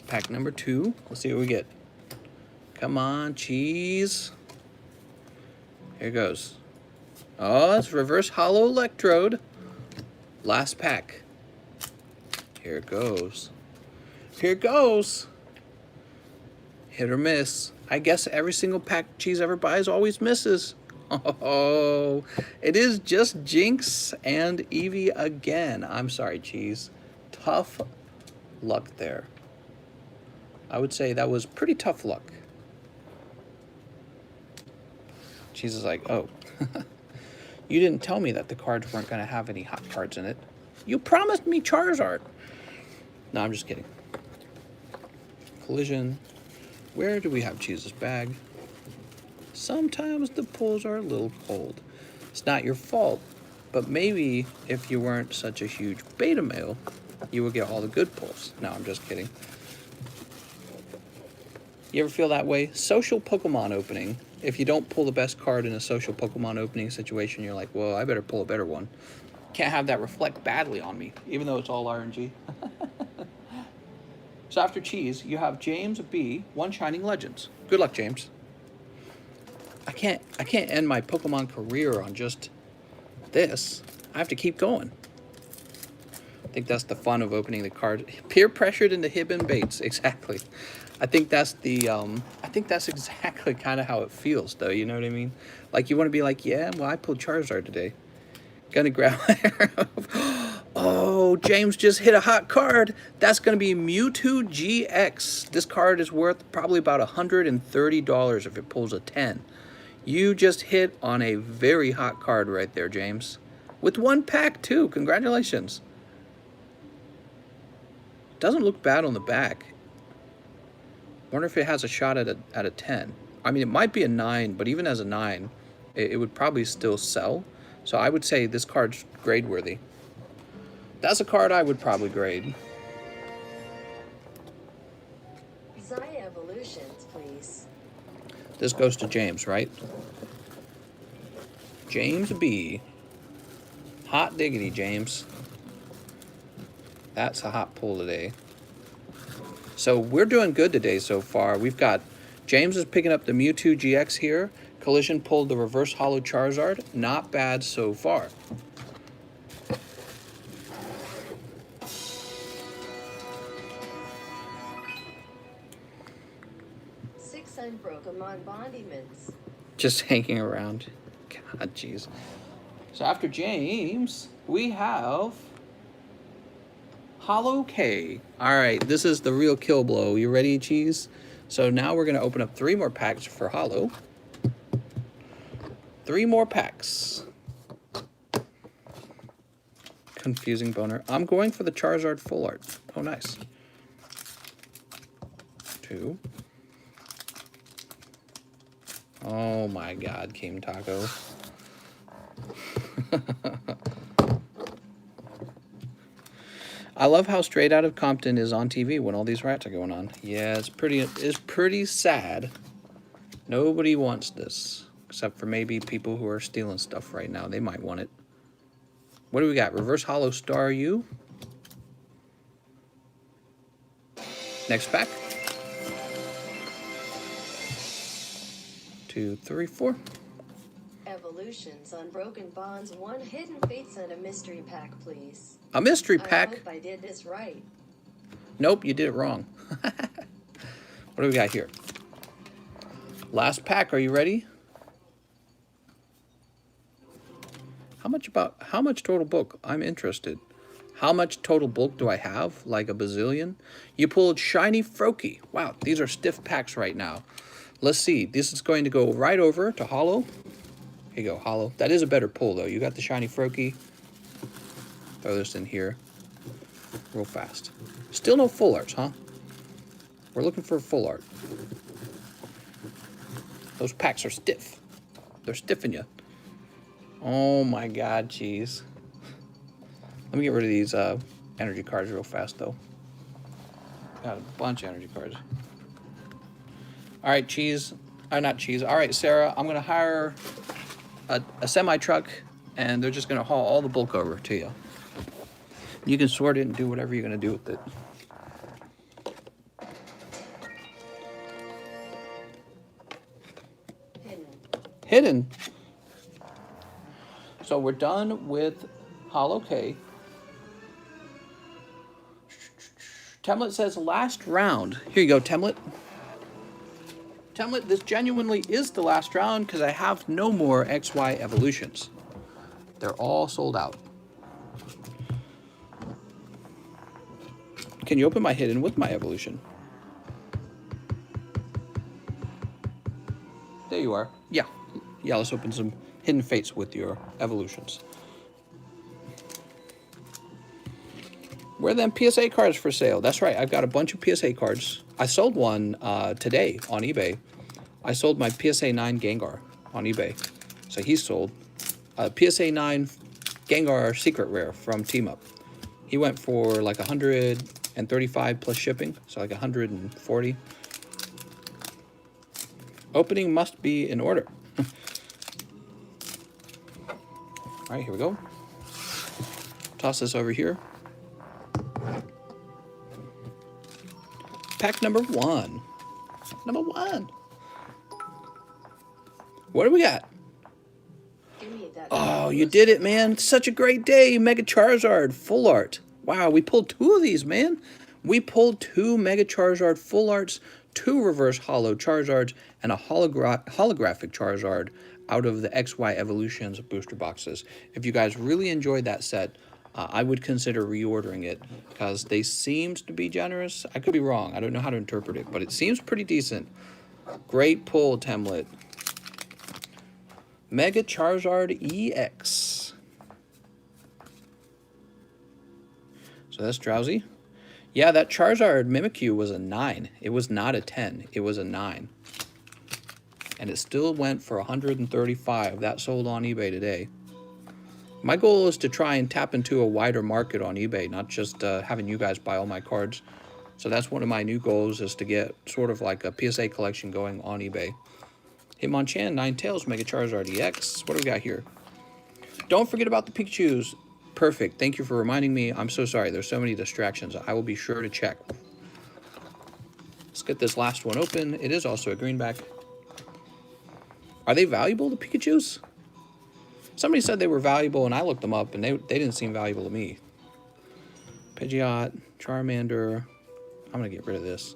A: Pack number 2. Let's see what we get. Come on, Cheese. Here goes. Oh, it's Reverse Holo Electrode. Last pack. Here it goes. Here it goes. Hit or miss. I guess every single pack Cheese ever buys always misses. Oh, it is just Jinx and Eevee again. I'm sorry, Cheese. Tough luck there. I would say that was pretty tough luck. Cheese is like, oh, you didn't tell me that the cards weren't going to have any hot cards in it. You promised me Charizard. No, I'm just kidding. collision. Where do we have Cheese's bag? Sometimes the pulls are a little cold. It's not your fault, but maybe if you weren't such a huge beta male, you would get all the good pulls. No, I'm just kidding. You ever feel that way? Social Pokemon opening. If you don't pull the best card in a social Pokemon opening situation, you're like, well, I better pull a better one. Can't have that reflect badly on me, even though it's all RNG. So after Cheese, you have James B, One Shining Legends. Good luck, James. I can't end my Pokemon career on just this. I have to keep going. I think that's the fun of opening the card. Peer pressured into hidden baits, exactly. I think that's exactly kind of how it feels, though. You know what I mean? Like you want to be like, yeah, well, I pulled Charizard today. Gonna grab. Oh, James just hit a hot card. That's gonna be Mewtwo GX. This card is worth probably about $130 if it pulls a 10. You just hit on a very hot card right there, James. With one pack too. Congratulations. Doesn't look bad on the back. Wonder if it has a shot at a 10. I mean, it might be a 9, but even as a 9, it would probably still sell. So I would say this card's grade worthy. That's a card I would probably grade.
B: Zaya Evolutions, please.
A: This goes to James, right? James B. Hot diggity, James. That's a hot pull today. So we're doing good today so far. We've got James is picking up the Mewtwo GX here. Collision pulled the reverse holo Charizard. Not bad so far.
B: Unbroken embodiments.
A: Just hanging around. God, jeez. So after James, we have Holo K. All right, this is the real kill blow. You ready, Cheese? So now we're going to open up 3 more packs for Holo. 3 more packs. Confusing boner. I'm going for the Charizard full art. Oh, nice. 2. Oh my God, King Taco. I love how Straight Outta Compton is on TV when all these rats are going on. Yeah, it's pretty sad. Nobody wants this, except for maybe people who are stealing stuff right now. They might want it. What do we got? Reverse Holo Star U. Next pack. 2, 3, 4.
B: Evolutions, Unbroken Bonds, 1 Hidden Fates, and a mystery pack, please.
A: A mystery pack?
B: I hope I did this right.
A: Nope, you did it wrong. What do we got here? Last pack, are you ready? How much total bulk? I'm interested. How much total bulk do I have? Like a bazillion? You pulled Shiny Froakie. Wow, these are stiff packs right now. Let's see. This is going to go right over to Holo. Here you go, Holo. That is a better pull, though. You got the Shiny Froakie. Throw this in here real fast. Still no full arts, huh? We're looking for a full art. Those packs are stiff. They're stiffing you. Oh my God, jeez. Let me get rid of these energy cards real fast, though. Got a bunch of energy cards. All right, Cheese. Not Cheese. All right, Sarah, I'm going to hire a semi-truck, and they're just going to haul all the bulk over to you. You can sort it and do whatever you're going to do with it. Hidden. So we're done with Holo K. Temlet says last round. Here you go, Temlet. Temlet, this genuinely is the last round because I have no more XY evolutions. They're all sold out. Can you open my hidden with my evolution? There you are. Yeah. Yeah, let's open some hidden fates with your evolutions. Where are them PSA cards for sale? That's right, I've got a bunch of PSA cards. I sold one today on eBay. I sold my PSA 9 Gengar on eBay. So he's sold. PSA 9 Gengar Secret Rare from Team Up. He went for like 135 plus shipping, so like 140. Opening must be in order. All right, here we go. Toss this over here. Pack number 1. Number 1. What do we got? Oh, you did it, man. Such a great day. Mega Charizard Full Art. Wow, we pulled 2 of these, man. We pulled 2 Mega Charizard Full Arts, 2 Reverse Holo Charizards, and a holographic Charizard out of the XY Evolutions booster boxes. If you guys really enjoyed that set, I would consider reordering it because they seems to be generous. I could be wrong. I don't know how to interpret it, but it seems pretty decent. Great pull, Temlet. Mega Charizard EX. So that's Drowsy. Yeah, that Charizard Mimikyu was a 9. It was not a 10. It was a 9. And it still went for 135. That sold on eBay today. My goal is to try and tap into a wider market on eBay, not just having you guys buy all my cards. So that's one of my new goals, is to get sort of like a PSA collection going on eBay. Hitmonchan, Ninetales, Mega Charizard EX. What do we got here? Don't forget about the Pikachus. Perfect. Thank you for reminding me. I'm so sorry. There's so many distractions. I will be sure to check. Let's get this last one open. It is also a greenback. Are they valuable, the Pikachus? Somebody said they were valuable, and I looked them up, and they didn't seem valuable to me. Pidgeot, Charmander. I'm going to get rid of this.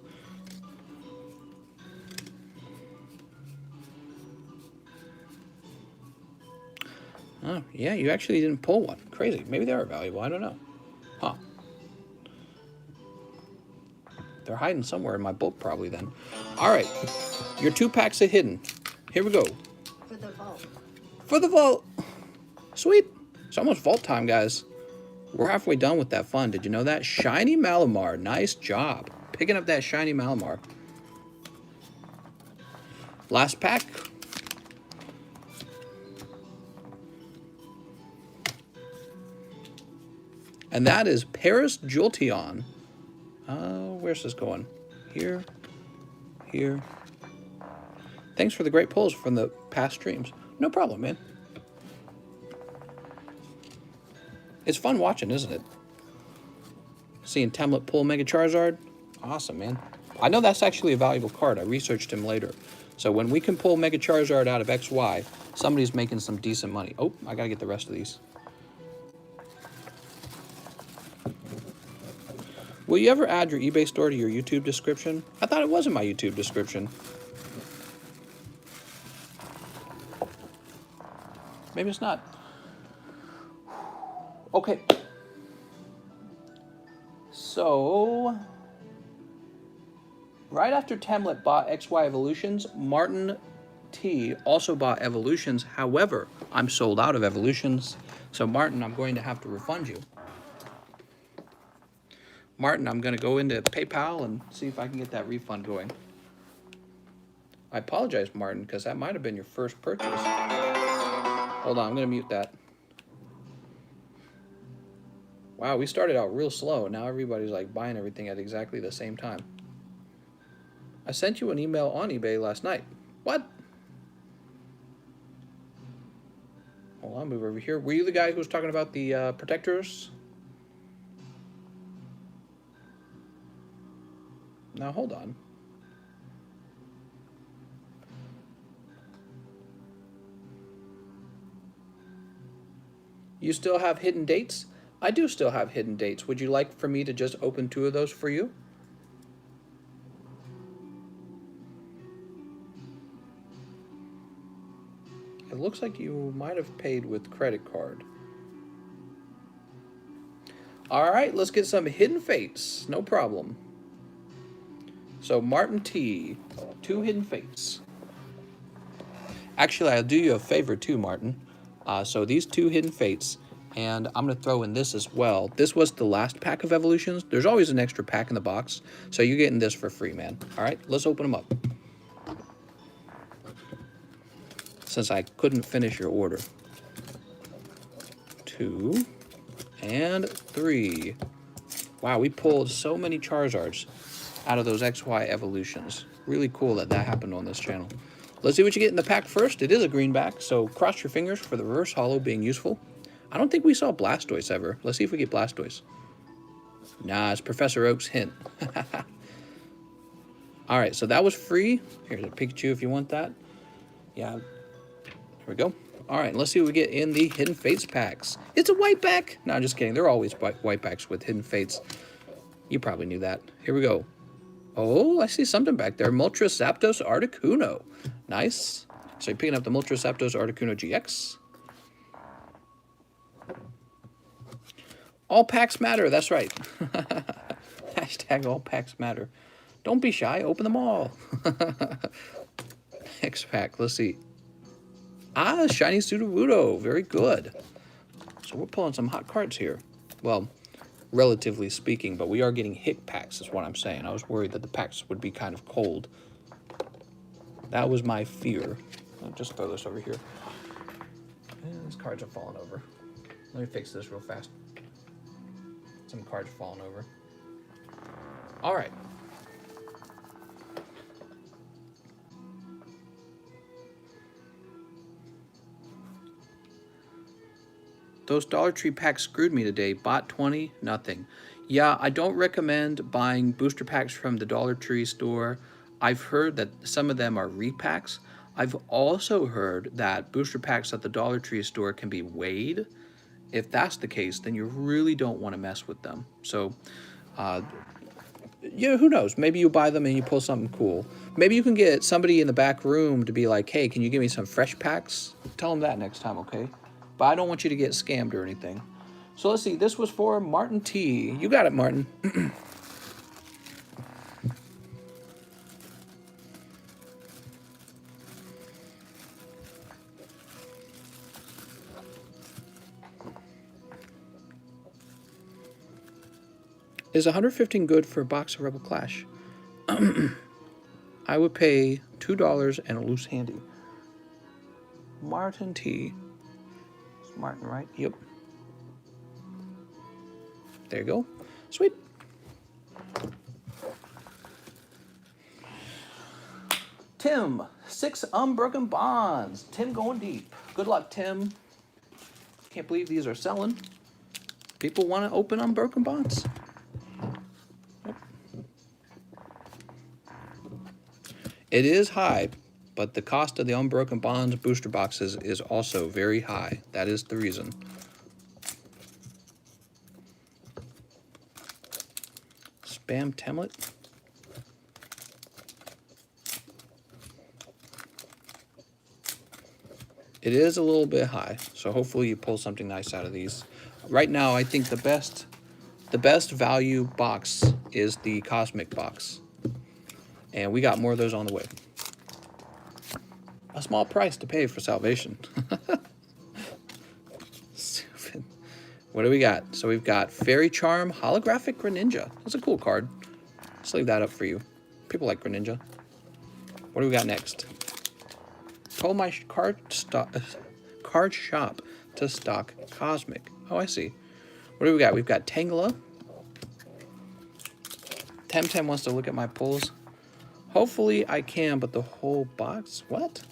A: Oh, yeah, you actually didn't pull one. Crazy. Maybe they are valuable. I don't know. Huh. They're hiding somewhere in my bulk probably then. All right. Your 2 packs are hidden. Here we go.
B: For the vault.
A: For the vault. Sweet. It's almost vault time, guys. We're halfway done with that fun. Did you know that? Shiny Malamar. Nice job. Picking up that shiny Malamar. Last pack. And that is Paris Jolteon. Where's this going? Here. Here. Thanks for the great pulls from the past streams. No problem, man. It's fun watching, isn't it? Seeing Temlet pull Mega Charizard. Awesome, man. I know that's actually a valuable card. I researched him later. So when we can pull Mega Charizard out of XY, somebody's making some decent money. Oh, I gotta get the rest of these. Will you ever add your eBay store to your YouTube description? I thought it was in my YouTube description. Maybe it's not. Okay. So, right after Temlet bought XY Evolutions, Martin T also bought Evolutions. However, I'm sold out of Evolutions. So Martin, I'm going to have to refund you. Martin, I'm going to go into PayPal and see if I can get that refund going. I apologize, Martin, because that might have been your first purchase. Hold on, I'm going to mute that. Wow, we started out real slow. Now everybody's like buying everything at exactly the same time. I sent you an email on eBay last night. What? Hold on, move over here. Were you the guy who was talking about the protectors? Now, hold on. You still have hidden dates? I do still have hidden dates. Would you like for me to just open 2 of those for you? It looks like you might have paid with credit card. All right, let's get some hidden fates. No problem. So Martin T, 2 hidden fates. Actually, I'll do you a favor too, Martin. So these 2 hidden fates, And I'm going to throw in this as well. This was the last pack of evolutions. There's always an extra pack in the box, so you're getting this for free, man. All right, let's open them up. Since I couldn't finish your order. 2 and 3. Wow, we pulled so many Charizards out of those XY evolutions. Really cool that that happened on this channel. Let's see what you get in the pack first. It is a greenback, so cross your fingers for the reverse holo being useful. I don't think we saw Blastoise ever. Let's see if we get Blastoise. Nah, it's Professor Oak's hint. All right, so that was free. Here's a Pikachu if you want that. Yeah, here we go. All right, let's see what we get in the Hidden Fates packs. It's a white pack. No, I'm just kidding. They're always white packs with Hidden Fates. You probably knew that. Here we go. Oh, I see something back there. Moltres Zapdos Articuno. Nice. So you're picking up the Moltres Zapdos Articuno GX. All packs matter. That's right. Hashtag all packs matter. Don't be shy. Open them all. Next pack. Let's see. Ah, Shiny Sudowoodo. Very good. So we're pulling some hot cards here. Well, relatively speaking, but we are getting hit packs is what I'm saying. I was worried that the packs would be kind of cold. That was my fear. I'll just throw this over here. And these cards are falling over. Let me fix this real fast. Some cards are falling over. All right. Those Dollar Tree packs screwed me today. Bought 20, nothing. Yeah, I don't recommend buying booster packs from the Dollar Tree store. I've heard that some of them are repacks. I've also heard that booster packs at the Dollar Tree store can be weighed. If that's the case, then you really don't want to mess with them. So, yeah, who knows? Maybe you buy them and you pull something cool. Maybe you can get somebody in the back room to be like, hey, can you give me some fresh packs? Tell them that next time, okay? But I don't want you to get scammed or anything. So let's see. This was for Martin T. You got it, Martin. Is 115 good for a box of Rebel Clash? I would pay $2 and a loose handy. Martin T. It's Martin, right? Yep. There you go. Sweet. Tim, 6 Unbroken Bonds. Tim going deep. Good luck, Tim. Can't believe these are selling. People want to open Unbroken Bonds. It is high, but the cost of the Unbroken Bonds booster boxes is also very high. That is the reason. Spam template. It is a little bit high, so hopefully you pull something nice out of these. Right now, I think the best value box is the Cosmic box. And we got more of those on the way. A small price to pay for salvation. Stupid. What do we got? So we've got Fairy Charm, Holographic Greninja. That's a cool card. Let's leave that up for you. People like Greninja. What do we got next? Told my card shop to stock Cosmic. Oh, I see. What do we got? We've got Tangela. Temtem wants to look at my pulls. Hopefully I can, but the whole box? What?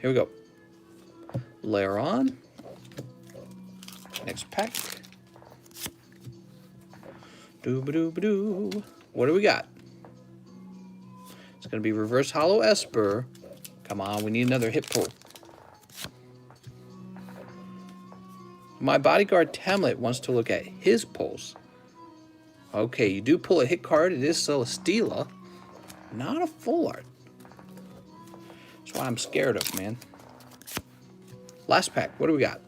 A: Here we go. Layer on. Next pack. Doo-ba-doo-ba-doo. What do we got? It's going to be Reverse Holo Esper. Come on, we need another hit pull. My bodyguard Tamlet wants to look at his pulls. Okay, you do pull a hit card. It is Celesteela. Not a full art. That's what I'm scared of, man. Last pack. What do we got?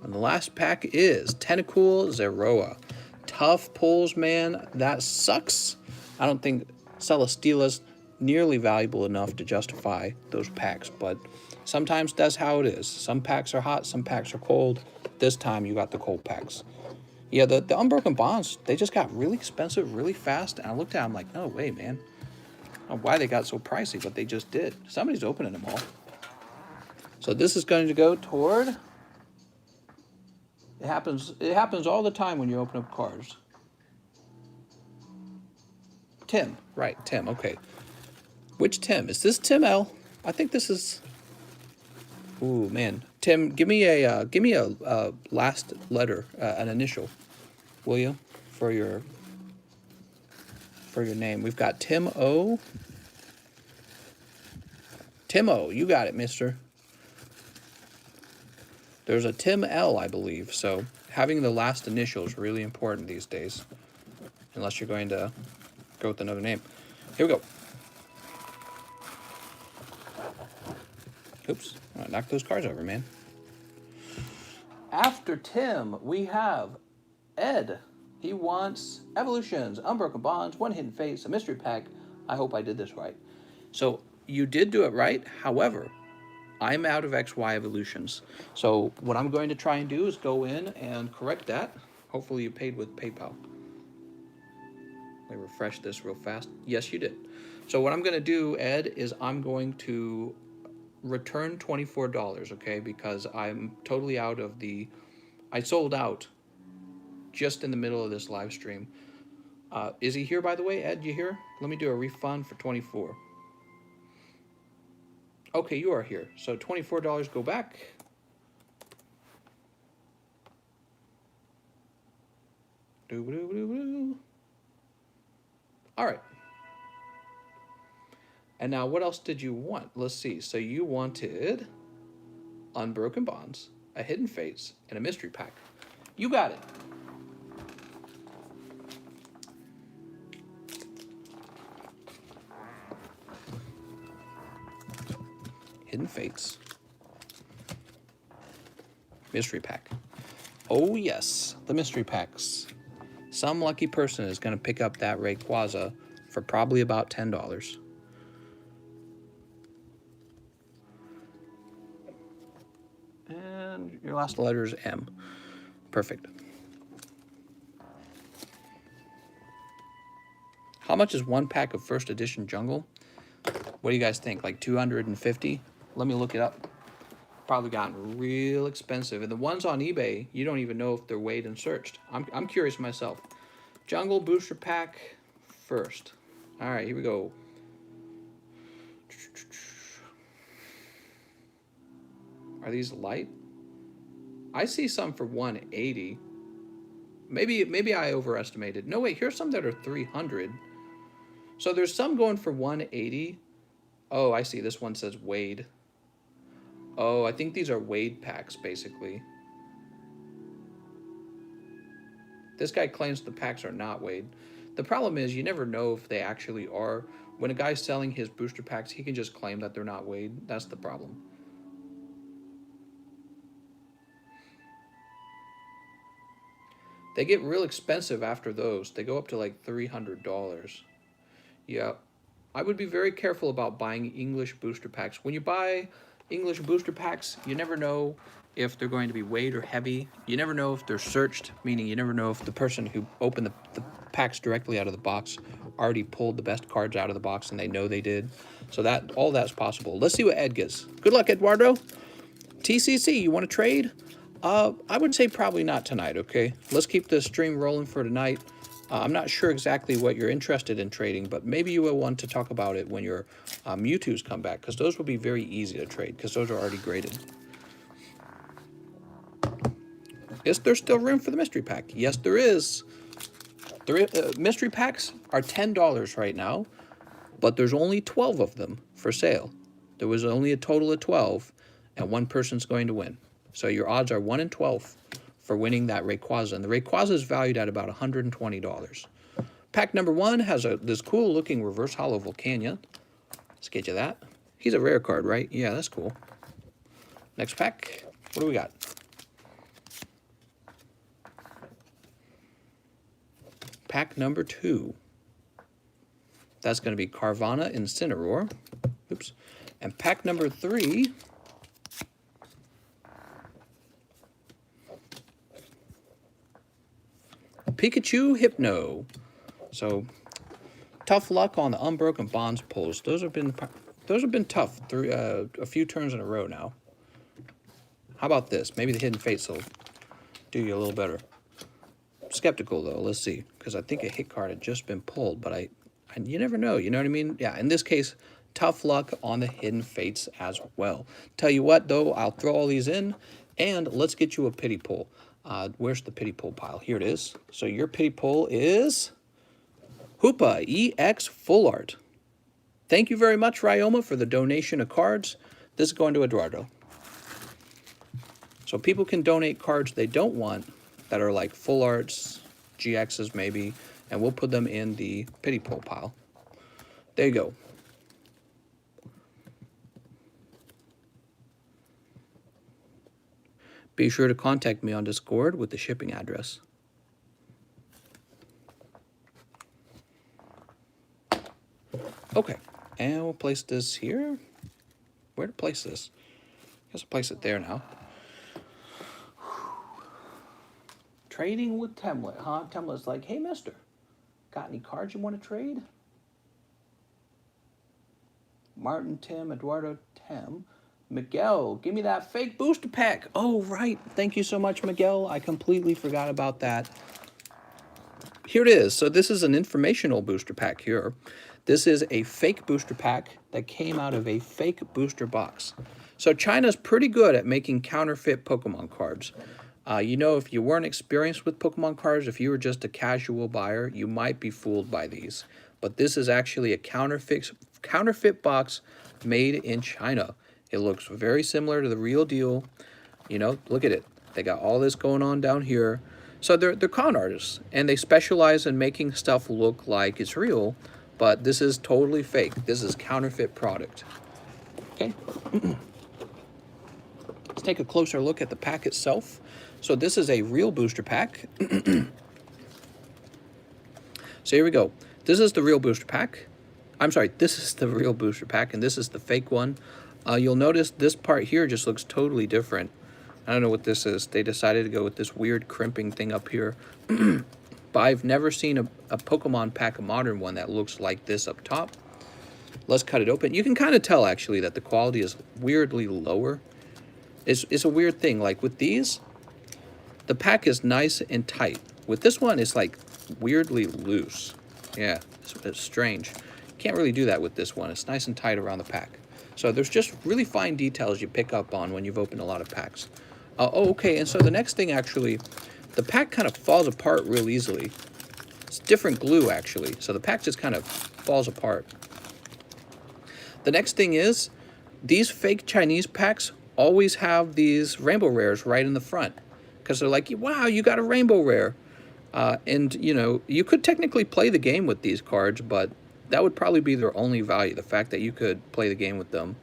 A: And the last pack is Tentacool Zeroa. Tough pulls, man. That sucks. I don't think Celesteela's nearly valuable enough to justify those packs, but Sometimes that's how it is. Some packs are hot, some packs are cold. This time you got the cold packs. Yeah, the Unbroken bonds, they just got really expensive really fast. And I looked at them like, no way, man. I don't know why they got so pricey, but they just did. Somebody's opening them all. So this is going to go toward... It happens all the time when you open up cards. Tim, right, Tim, okay. Which Tim? Is this Tim L? I think this is... Ooh, man. Tim, give me a last letter, an initial, will you, for your name. We've got Tim O. Tim O, you got it, mister. There's a Tim L, I believe, so having the last initial is really important these days, unless you're going to go with another name. Here we go. Oops, I knocked those cards over, man. After Tim, we have Ed. He wants Evolutions, Unbroken Bonds, One Hidden Face, a Mystery Pack. I hope I did this right. So you did do it right. However, I'm out of XY Evolutions. So what I'm going to try and do is go in and correct that. Hopefully you paid with PayPal. Let me refresh this real fast. Yes, you did. So what I'm going to do, Ed, is I'm going to return $24, okay? Because I'm totally out of the... I sold out just in the middle of this live stream. Is he here, by the way? Ed, you here? Let me do a refund for $24. Okay, you are here. So $24 go back. All right. And now what else did you want? Let's see. So you wanted Unbroken Bonds, a Hidden Fates, and a Mystery Pack. You got it. Hidden Fates. Mystery Pack. Oh yes, the Mystery Packs. Some lucky person is going to pick up that Rayquaza for probably about $10. And your last letter is M. Perfect. How much is one pack of first edition Jungle? What do you guys think? Like 250? Let me look it up. Probably gotten real expensive. And the ones on eBay, you don't even know if they're weighed and searched. I'm curious myself. Jungle Booster Pack first. All right, here we go. Are these light? I see some for 180. Maybe I overestimated. No, wait, here's some that are 300. So there's some going for 180. Oh, I see. This one says weighed. Oh, I think these are weighed packs, basically. This guy claims the packs are not weighed. The problem is you never know if they actually are. When a guy's selling his booster packs, he can just claim that they're not weighed. That's the problem. They get real expensive after those. They go up to like $300. Yeah. I would be very careful about buying English booster packs. When you buy English booster packs, you never know if they're going to be weighed or heavy. You never know if they're searched, meaning you never know if the person who opened the packs directly out of the box already pulled the best cards out of the box and they know they did. So that all that's possible. Let's see what Ed gets. Good luck, Eduardo. TCC, you want to trade? I would say probably not tonight, okay? Let's keep the stream rolling for tonight. I'm not sure exactly what you're interested in trading, but maybe you will want to talk about it when your Mewtwo's come back, because those will be very easy to trade, because those are already graded. Is there still room for the mystery pack? Yes, there is. Mystery packs are $10 right now, but there's only 12 of them for sale. There was only a total of 12, and one person's going to win. So your odds are 1 in 12 for winning that Rayquaza. And the Rayquaza is valued at about $120. Pack number 1 has this cool looking reverse hollow Volcania. Let's get you that. He's a rare card, right? Yeah, that's cool. Next pack. What do we got? Pack number 2. That's going to be Carvanha Incineroar. Oops. And pack number 3 Pikachu Hypno. So tough luck on the Unbroken Bonds pulls. Those have been tough through a few turns in a row now. How about this? Maybe the Hidden Fates will do you a little better. Skeptical though. Let's see, because I think a hit card had just been pulled, but you never know. You know what I mean? Yeah. In this case, tough luck on the Hidden Fates as well. Tell you what though, I'll throw all these in, and let's get you a pity pull. Where's the pity pull pile? Here it is. So your pity pull is Hoopa EX Full Art. Thank you very much, Ryoma, for the donation of cards. This is going to Eduardo. So people can donate cards they don't want that are like full arts, GXs maybe, and we'll put them in the pity pull pile. There you go. Be sure to contact me on Discord with the shipping address. Okay, and we'll place this here. Where to place this? I guess I'll place it there now. Trading with Temlet, huh? Temlet's like, hey, mister, got any cards you want to trade? Martin, Tim, Eduardo, Tim. Miguel, give me that fake booster pack. Oh, right. Thank you so much, Miguel. I completely forgot about that. Here it is. So this is an informational booster pack here. This is a fake booster pack that came out of a fake booster box. So China's pretty good at making counterfeit Pokemon cards. You know, if you weren't experienced with Pokemon cards, if you were just a casual buyer, you might be fooled by these. But this is actually a counterfeit box made in China. It looks very similar to the real deal. You know, look at it. They got all this going on down here. So they're con artists, and they specialize in making stuff look like it's real, but this is totally fake. This is counterfeit product. Okay. Let's take a closer look at the pack itself. So this is a real booster pack. So here we go. This is the real booster pack. I'm sorry, this is the real booster pack, and this is the fake one. You'll notice this part here just looks totally different. I don't know what this is. They decided to go with this weird crimping thing up here. But I've never seen a Pokemon pack, a modern one, that looks like this up top. Let's cut it open. You can kind of tell, actually, that the quality is weirdly lower. It's a weird thing. Like with these, the pack is nice and tight. With this one, it's like weirdly loose. Yeah, it's strange. Can't really do that with this one. It's nice and tight around the pack. So there's just really fine details you pick up on when you've opened a lot of packs. Oh, okay, and so the next thing, actually, the pack kind of falls apart real easily. It's different glue, actually, so the pack just kind of falls apart. The next thing is, these fake Chinese packs always have these rainbow rares right in the front, because they're like, wow, you got a rainbow rare. And, you know, you could technically play the game with these cards, but that would probably be their only value, the fact that you could play the game with them.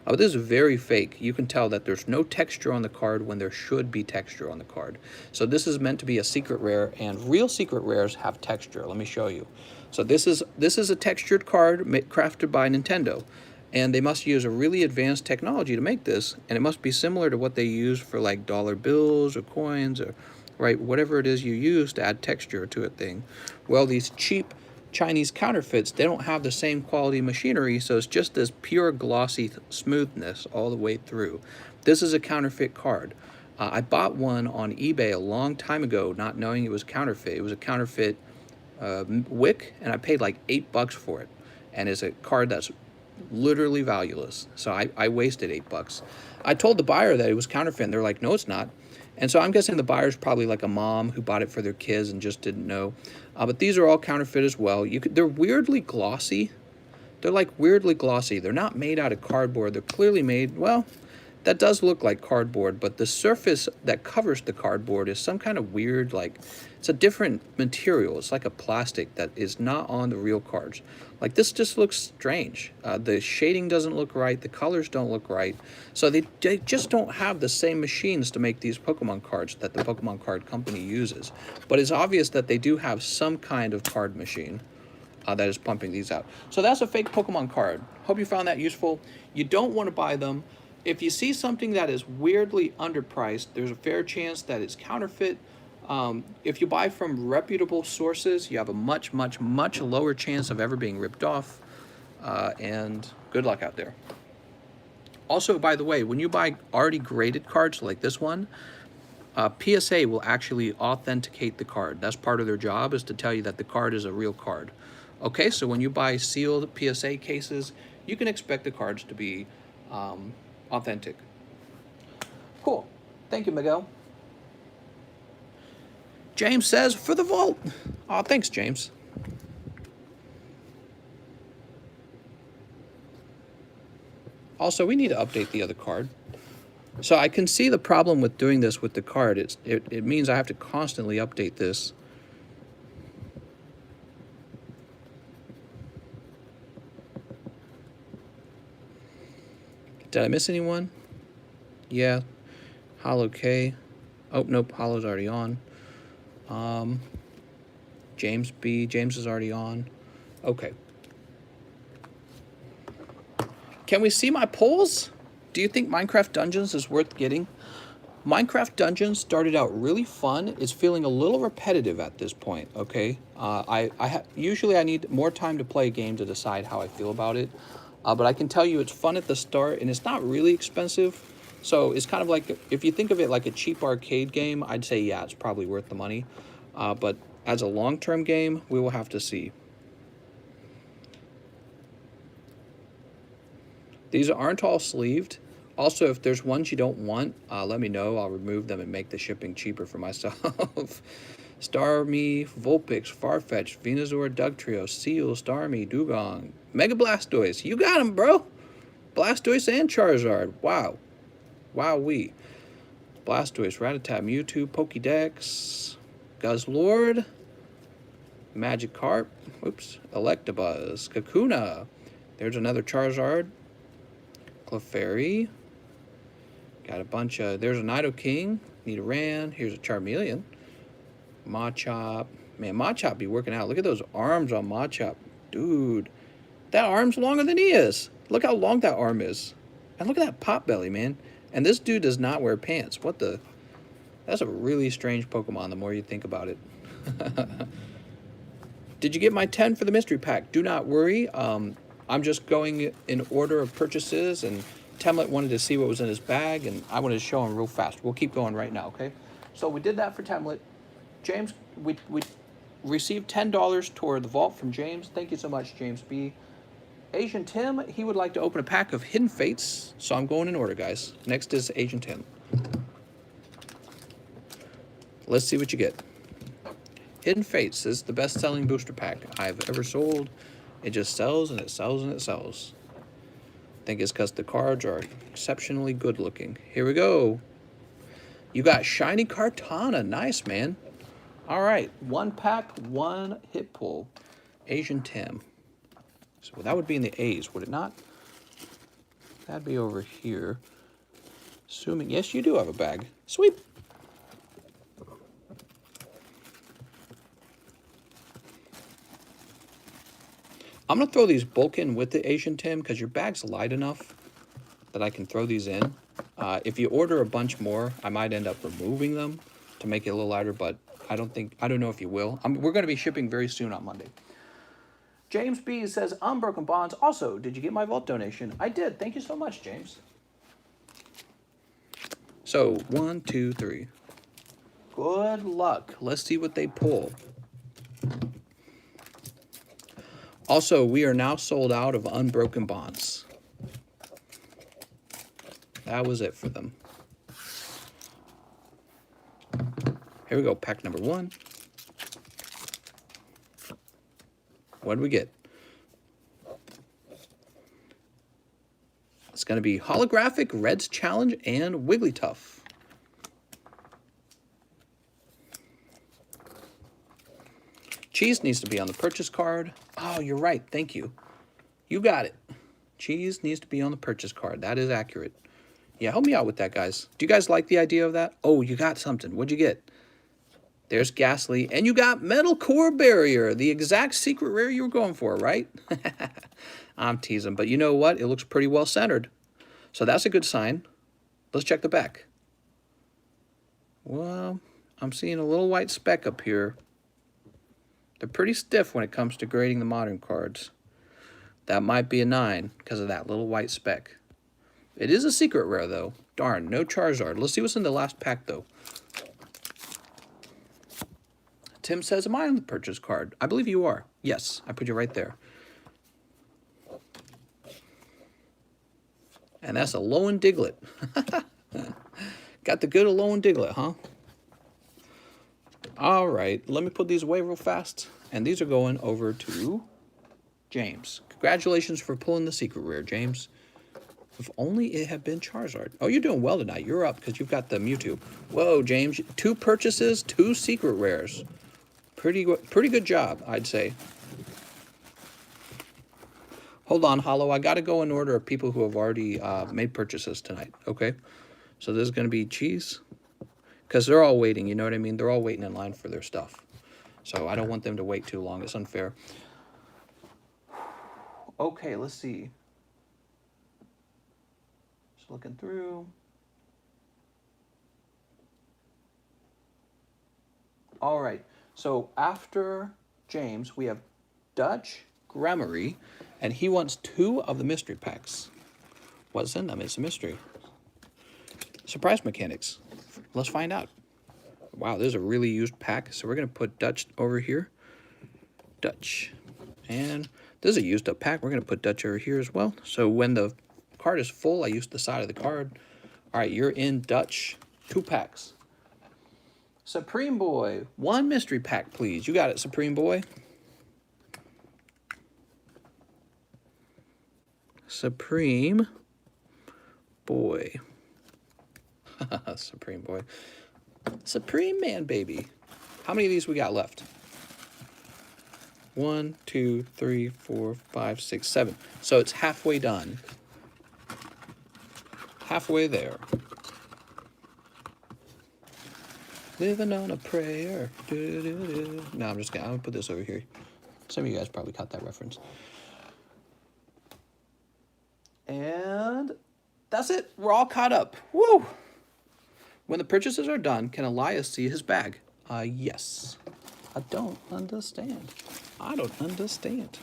A: But this is very fake. You can tell that there's no texture on the card when there should be texture on the card. So this is meant to be a secret rare, and real secret rares have texture. Let me show you. So this is a textured card crafted by Nintendo, and they must use a really advanced technology to make this, and it must be similar to what they use for like dollar bills or coins or right, whatever it is you use to add texture to a thing. Well, these cheap Chinese counterfeits, they don't have the same quality machinery, so it's just this pure glossy smoothness all the way through. This is a counterfeit card. I bought one on eBay a long time ago, not knowing it was counterfeit. It was a counterfeit wick, and I paid like $8 for it. And it's a card that's literally valueless. So I wasted $8. I told the buyer that it was counterfeit, and they're like, no, it's not. And so I'm guessing the buyer's probably like a mom who bought it for their kids and just didn't know. But these are all counterfeit as well. They're weirdly glossy. They're like weirdly glossy. They're not made out of cardboard. They're clearly made, well, that does look like cardboard, but the surface that covers the cardboard is some kind of weird, like, it's a different material. It's like a plastic that is not on the real cards. Like, this just looks strange. The shading doesn't look right. The colors don't look right. So they just don't have the same machines to make these Pokemon cards that the Pokemon card company uses. But it's obvious that they do have some kind of card machine that is pumping these out. So that's a fake Pokemon card. Hope you found that useful. You don't want to buy them. If you see something that is weirdly underpriced, there's a fair chance that it's counterfeit. If you buy from reputable sources, you have a much, much, much lower chance of ever being ripped off. And good luck out there. Also, by the way, when you buy already graded cards like this one, PSA will actually authenticate the card. That's part of their job, is to tell you that the card is a real card. Okay, so when you buy sealed PSA cases, you can expect the cards to be authentic. Cool. Thank you, Miguel. James says, for the vault. Oh, thanks, James. Also, we need to update the other card. So I can see the problem with doing this with the card. It means I have to constantly update this. Did I miss anyone? Yeah. Holo K. Oh, nope. Holo's already on. James B. James is already on. Okay. Can we see my polls? Do you think Minecraft Dungeons is worth getting? Minecraft Dungeons started out really fun. It's feeling a little repetitive at this point, okay? Usually I need more time to play a game to decide how I feel about it. But I can tell you it's fun at the start, and it's not really expensive. So it's kind of like, if you think of it like a cheap arcade game, I'd say, yeah, it's probably worth the money. But as a long-term game, we will have to see. These aren't all sleeved. Also, if there's ones you don't want, let me know. I'll remove them and make the shipping cheaper for myself. Starmie, Vulpix, Farfetch, Venusaur, Dugtrio, Seal, Starmie, Dugong, Mega Blastoise. You got him, bro. Blastoise and Charizard. Wow. Wowee. Blastoise, Rattata, Mewtwo, Pokédex, Guzzlord, Magikarp, oops, Electabuzz, Kakuna. There's another Charizard. Clefairy. Got a bunch of, there's a Nidoking, Nidoran, here's a Charmeleon. Machop. Man, Machop be working out. Look at those arms on Machop. Dude, that arm's longer than he is. Look how long that arm is. And look at that pot belly, man. And this dude does not wear pants. What the? That's a really strange Pokemon the more you think about it. Did you get my 10 for the mystery pack? Do not worry. I'm just going in order of purchases, and Temlet wanted to see what was in his bag, and I wanted to show him real fast. We'll keep going right now, okay? So we did that for Temlet. James, we received $10 toward the vault from James. Thank you so much, James B. Asian Tim, he would like to open a pack of Hidden Fates, so I'm going in order, guys. Next is Asian Tim. Let's see what you get. Hidden Fates is the best-selling booster pack I've ever sold. It just sells and it sells and it sells. I think it's because the cards are exceptionally good looking. Here we go. You got Shiny Kartana. Nice, man. All right. One pack, one hit pull. Asian Tim. So that would be in the A's, would it not? That'd be over here. Assuming, yes, you do have a bag. Sweep. I'm going to throw these bulk in with the Asian Tim because your bag's light enough that I can throw these in. If you order a bunch more, I might end up removing them to make it a little lighter, but I don't know if you will. We're going to be shipping very soon on Monday. James B says, Unbroken Bonds. Also, did you get my vault donation? I did. Thank you so much, James. So, 1, 2, 3. Good luck. Let's see what they pull. Also, we are now sold out of Unbroken Bonds. That was it for them. Here we go, pack number 1. What did we get? It's going to be Holographic, Reds Challenge, and Wigglytuff. Cheese needs to be on the purchase card. Oh, you're right. Thank you. You got it. Cheese needs to be on the purchase card. That is accurate. Yeah, help me out with that, guys. Do you guys like the idea of that? Oh, you got something. What'd you get? There's Ghastly. And you got Metal Core Barrier, the exact secret rare you were going for, right? I'm teasing. But you know what? It looks pretty well centered. So that's a good sign. Let's check the back. Well, I'm seeing a little white speck up here. They're pretty stiff when it comes to grading the modern cards. That might be a 9 because of that little white speck. It is a secret rare, though. Darn, no Charizard. Let's see what's in the last pack, though. Tim says, am I on the purchase card? I believe you are. Yes, I put you right there. And that's a Alolan Diglett. Got the good Alolan Diglett, huh? All right, let me put these away real fast. And these are going over to James. Congratulations for pulling the secret rare, James. If only it had been Charizard. Oh, you're doing well tonight. You're up because you've got the Mewtwo. Whoa, James. 2 purchases, 2 secret rares. Pretty good job, I'd say. Hold on, Hollow. I got to go in order of people who have already made purchases tonight, okay? So this is going to be Cheese. Because they're all waiting, you know what I mean? They're all waiting in line for their stuff. So I don't want them to wait too long. It's unfair. Okay, let's see. Just looking through. All right. So after James, we have Dutch Grammary, and he wants 2 of the mystery packs. What's in them? It's a mystery. Surprise mechanics. Let's find out. Wow, this is a really used pack. So we're going to put Dutch over here. Dutch. And this is a used up pack. We're going to put Dutch over here as well. So when the card is full, I use the side of the card. All right, you're in Dutch. 2 packs. Supreme Boy. 1 mystery pack, please. You got it, Supreme Boy. Supreme Boy. Supreme Boy. Supreme Man, baby. How many of these we got left? 1, 2, 3, 4, 5, 6, 7. So it's halfway done. Halfway there. Living on a prayer. No, I'm gonna put this over here. Some of you guys probably caught that reference. And that's it. We're all caught up. Woo! When the purchases are done, can Elias see his bag? Yes. I don't understand. I don't understand.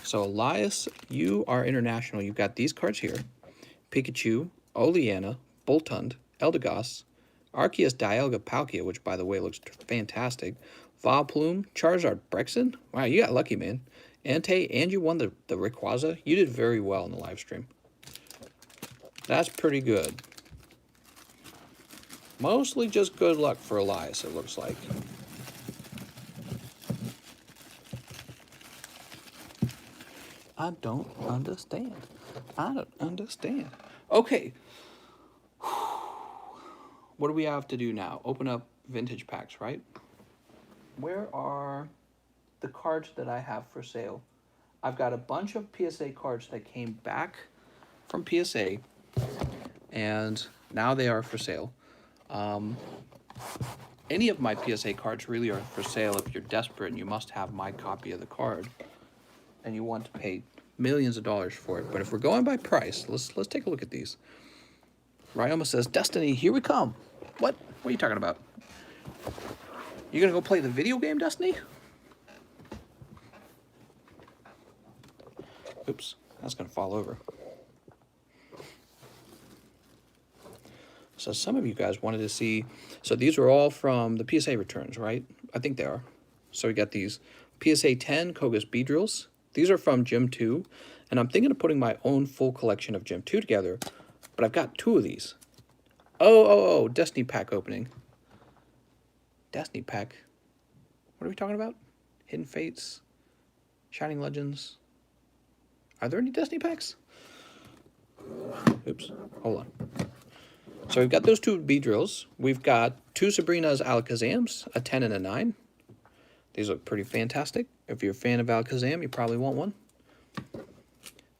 A: So Elias, you are international. You've got these cards here. Pikachu, Oleana, Boltund, Eldegoss, Arceus Dialga Palkia, which by the way looks fantastic. Vileplume, Charizard Brexen. Wow, you got lucky, man. Entei, and you won the Rayquaza. You did very well in the live stream. That's pretty good. Mostly just good luck for Elias, it looks like. I don't understand. I don't understand. Okay. What do we have to do now? Open up vintage packs, right? Where are the cards that I have for sale? I've got a bunch of PSA cards that came back from PSA, and now they are for sale. Any of my PSA cards really are for sale if you're desperate and you must have my copy of the card and you want to pay millions of dollars for it. But if we're going by price, let's take a look at these. Ryoma says, Destiny, here we come. What? What are you talking about? You gonna go play the video game, Destiny? Oops, that's gonna fall over. So some of you guys wanted to see, so these are all from the PSA returns, right? I think they are. So we got these PSA 10 Koga's Beedrills. These are from Gym 2, and I'm thinking of putting my own full collection of Gym 2 together, but I've got 2 of these. Oh, Destiny pack opening. Destiny pack. What are we talking about? Hidden Fates? Shining Legends? Are there any Destiny packs? Oops, hold on. So we've got those 2 Beedrills. We've got 2 Sabrina's Alakazams, a 10 and a 9. These look pretty fantastic. If you're a fan of Alakazam, you probably want one.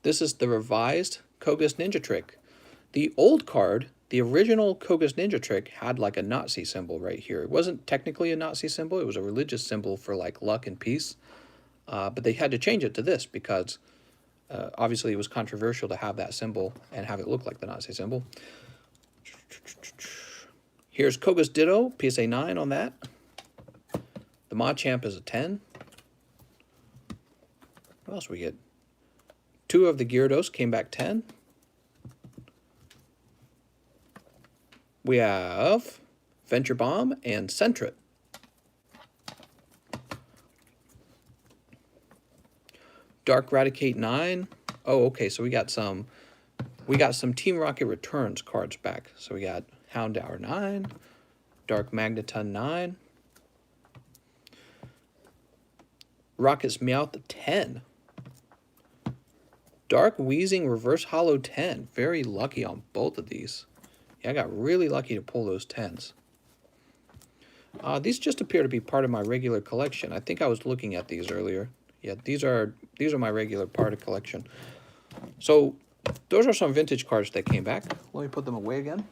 A: This is the revised Koga's Ninja Trick. The old card, the original Koga's Ninja Trick, had like a Nazi symbol right here. It wasn't technically a Nazi symbol. It was a religious symbol for like luck and peace. But they had to change it to this because obviously it was controversial to have that symbol and have it look like the Nazi symbol. Here's Koga's Ditto, PSA 9 on that. The Machamp is a 10. What else we get? 2 of the Gyarados came back 10. We have Venture Bomb and Sentret. Dark Raticate 9. Oh, okay, so we got some Team Rocket Returns cards back. So we got Houndour 9, Dark Magneton 9, Rocket's Meowth 10, Dark Wheezing Reverse Hollow 10. Very lucky on both of these. Yeah, I got really lucky to pull those 10s. These just appear to be part of my regular collection. I think I was looking at these earlier. Yeah, these are my regular part of collection. So those are some vintage cards that came back. Let me put them away again.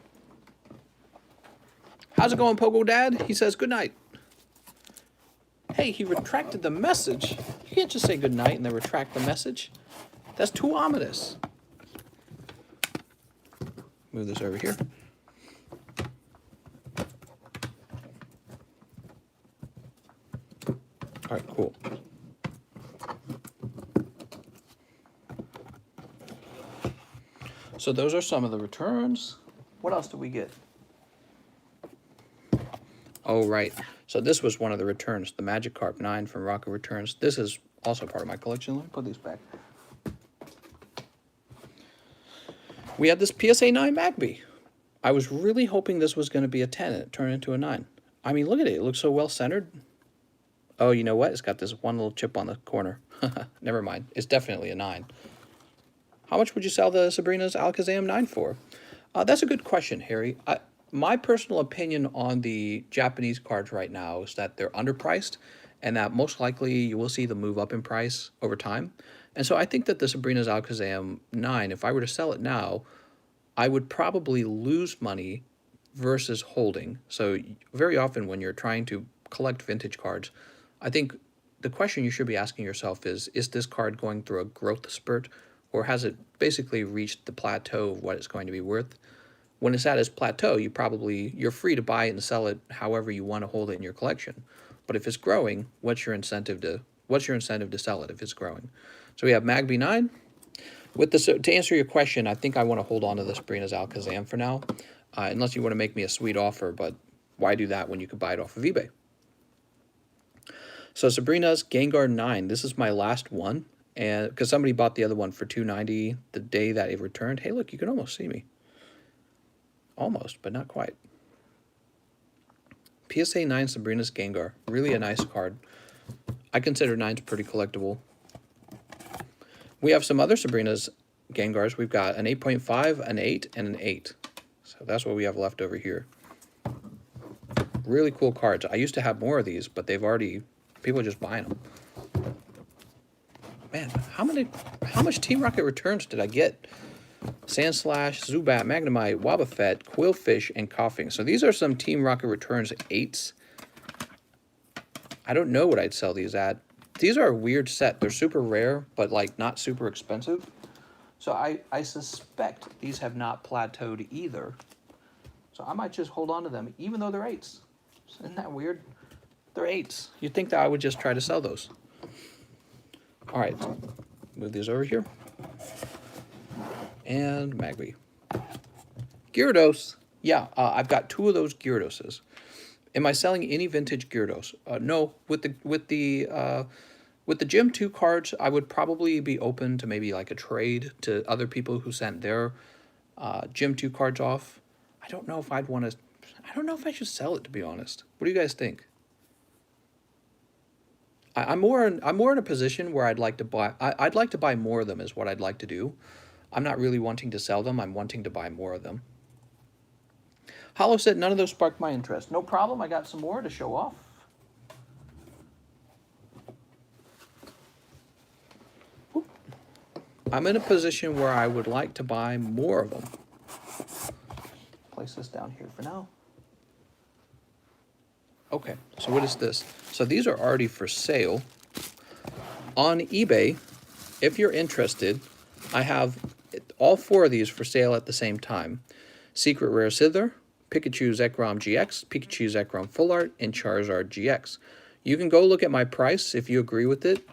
A: How's it going, Pogo Dad? He says good night. Hey, he retracted the message. You can't just say good night and then retract the message. That's too ominous. Move this over here. All right, cool. So those are some of the returns. What else did we get? Oh, right. So this was one of the returns, the Magikarp 9 from Rocket Returns. This is also part of my collection. Let me put these back. We had this PSA 9 Magby. I was really hoping this was going to be a 10, and it turned into a 9. I mean, look at it. It looks so well-centered. Oh, you know what? It's got this one little chip on the corner. Never mind. It's definitely a 9. How much would you sell the Sabrina's Alakazam 9 for? That's a good question, Harry. My personal opinion on the Japanese cards right now is that they're underpriced and that most likely you will see them move up in price over time. And so I think that the Sabrina's Alakazam 9, if I were to sell it now, I would probably lose money versus holding. So very often when you're trying to collect vintage cards, I think the question you should be asking yourself is this card going through a growth spurt, or has it basically reached the plateau of what it's going to be worth? When it's at its plateau, you're free to buy it and sell it however you want to hold it in your collection. But if it's growing, what's your incentive to sell it if it's growing? So we have Magby 9. To answer your question, I think I want to hold on to the Sabrina's Alakazam for now, unless you want to make me a sweet offer, but why do that when you could buy it off of eBay? So Sabrina's Gengar 9, this is my last one, and because somebody bought the other one for $2.90 the day that it returned. Hey, look, you can almost see me. Almost, but not quite. PSA 9 Sabrina's Gengar, really a nice card. I consider 9s pretty collectible. We have some other Sabrina's Gengars. We've got an 8.5, an 8, and an 8. So that's what we have left over here. Really cool cards. I used to have more of these, but people are just buying them. Man, how much Team Rocket returns did I get? Sandslash, Zubat, Magnemite, Wobbuffet, Quillfish, and Coughing. So these are some Team Rocket returns 8s. I don't know what I'd sell these at. These are a weird set. They're super rare, but like not super expensive. So I suspect these have not plateaued either. So I might just hold on to them, even though they're 8s. Isn't that weird? They're 8s. You'd think that I would just try to sell those. All right, move these over here. And Magby. Gyarados. Yeah, I've got 2 of those Gyaradoses. Am I selling any vintage Gyarados? No. With the Gym 2 cards, I would probably be open to maybe like a trade to other people who sent their Gym 2 cards off. I don't know if I'd want to. I don't know if I should sell it, to be honest. What do you guys think? I'm more in a position where I'd like to buy. I'd like to buy more of them is what I'd like to do. I'm not really wanting to sell them. I'm wanting to buy more of them. Hollow said none of those sparked my interest. No problem. I got some more to show off. Whoop. I'm in a position where I would like to buy more of them. Place this down here for now. Okay, so what is this? So these are already for sale. On eBay, if you're interested, I have all 4 of these for sale at the same time. Secret Rare Scyther, Pikachu Zekrom GX, Pikachu Zekrom Full Art, and Charizard GX. You can go look at my price if you agree with it.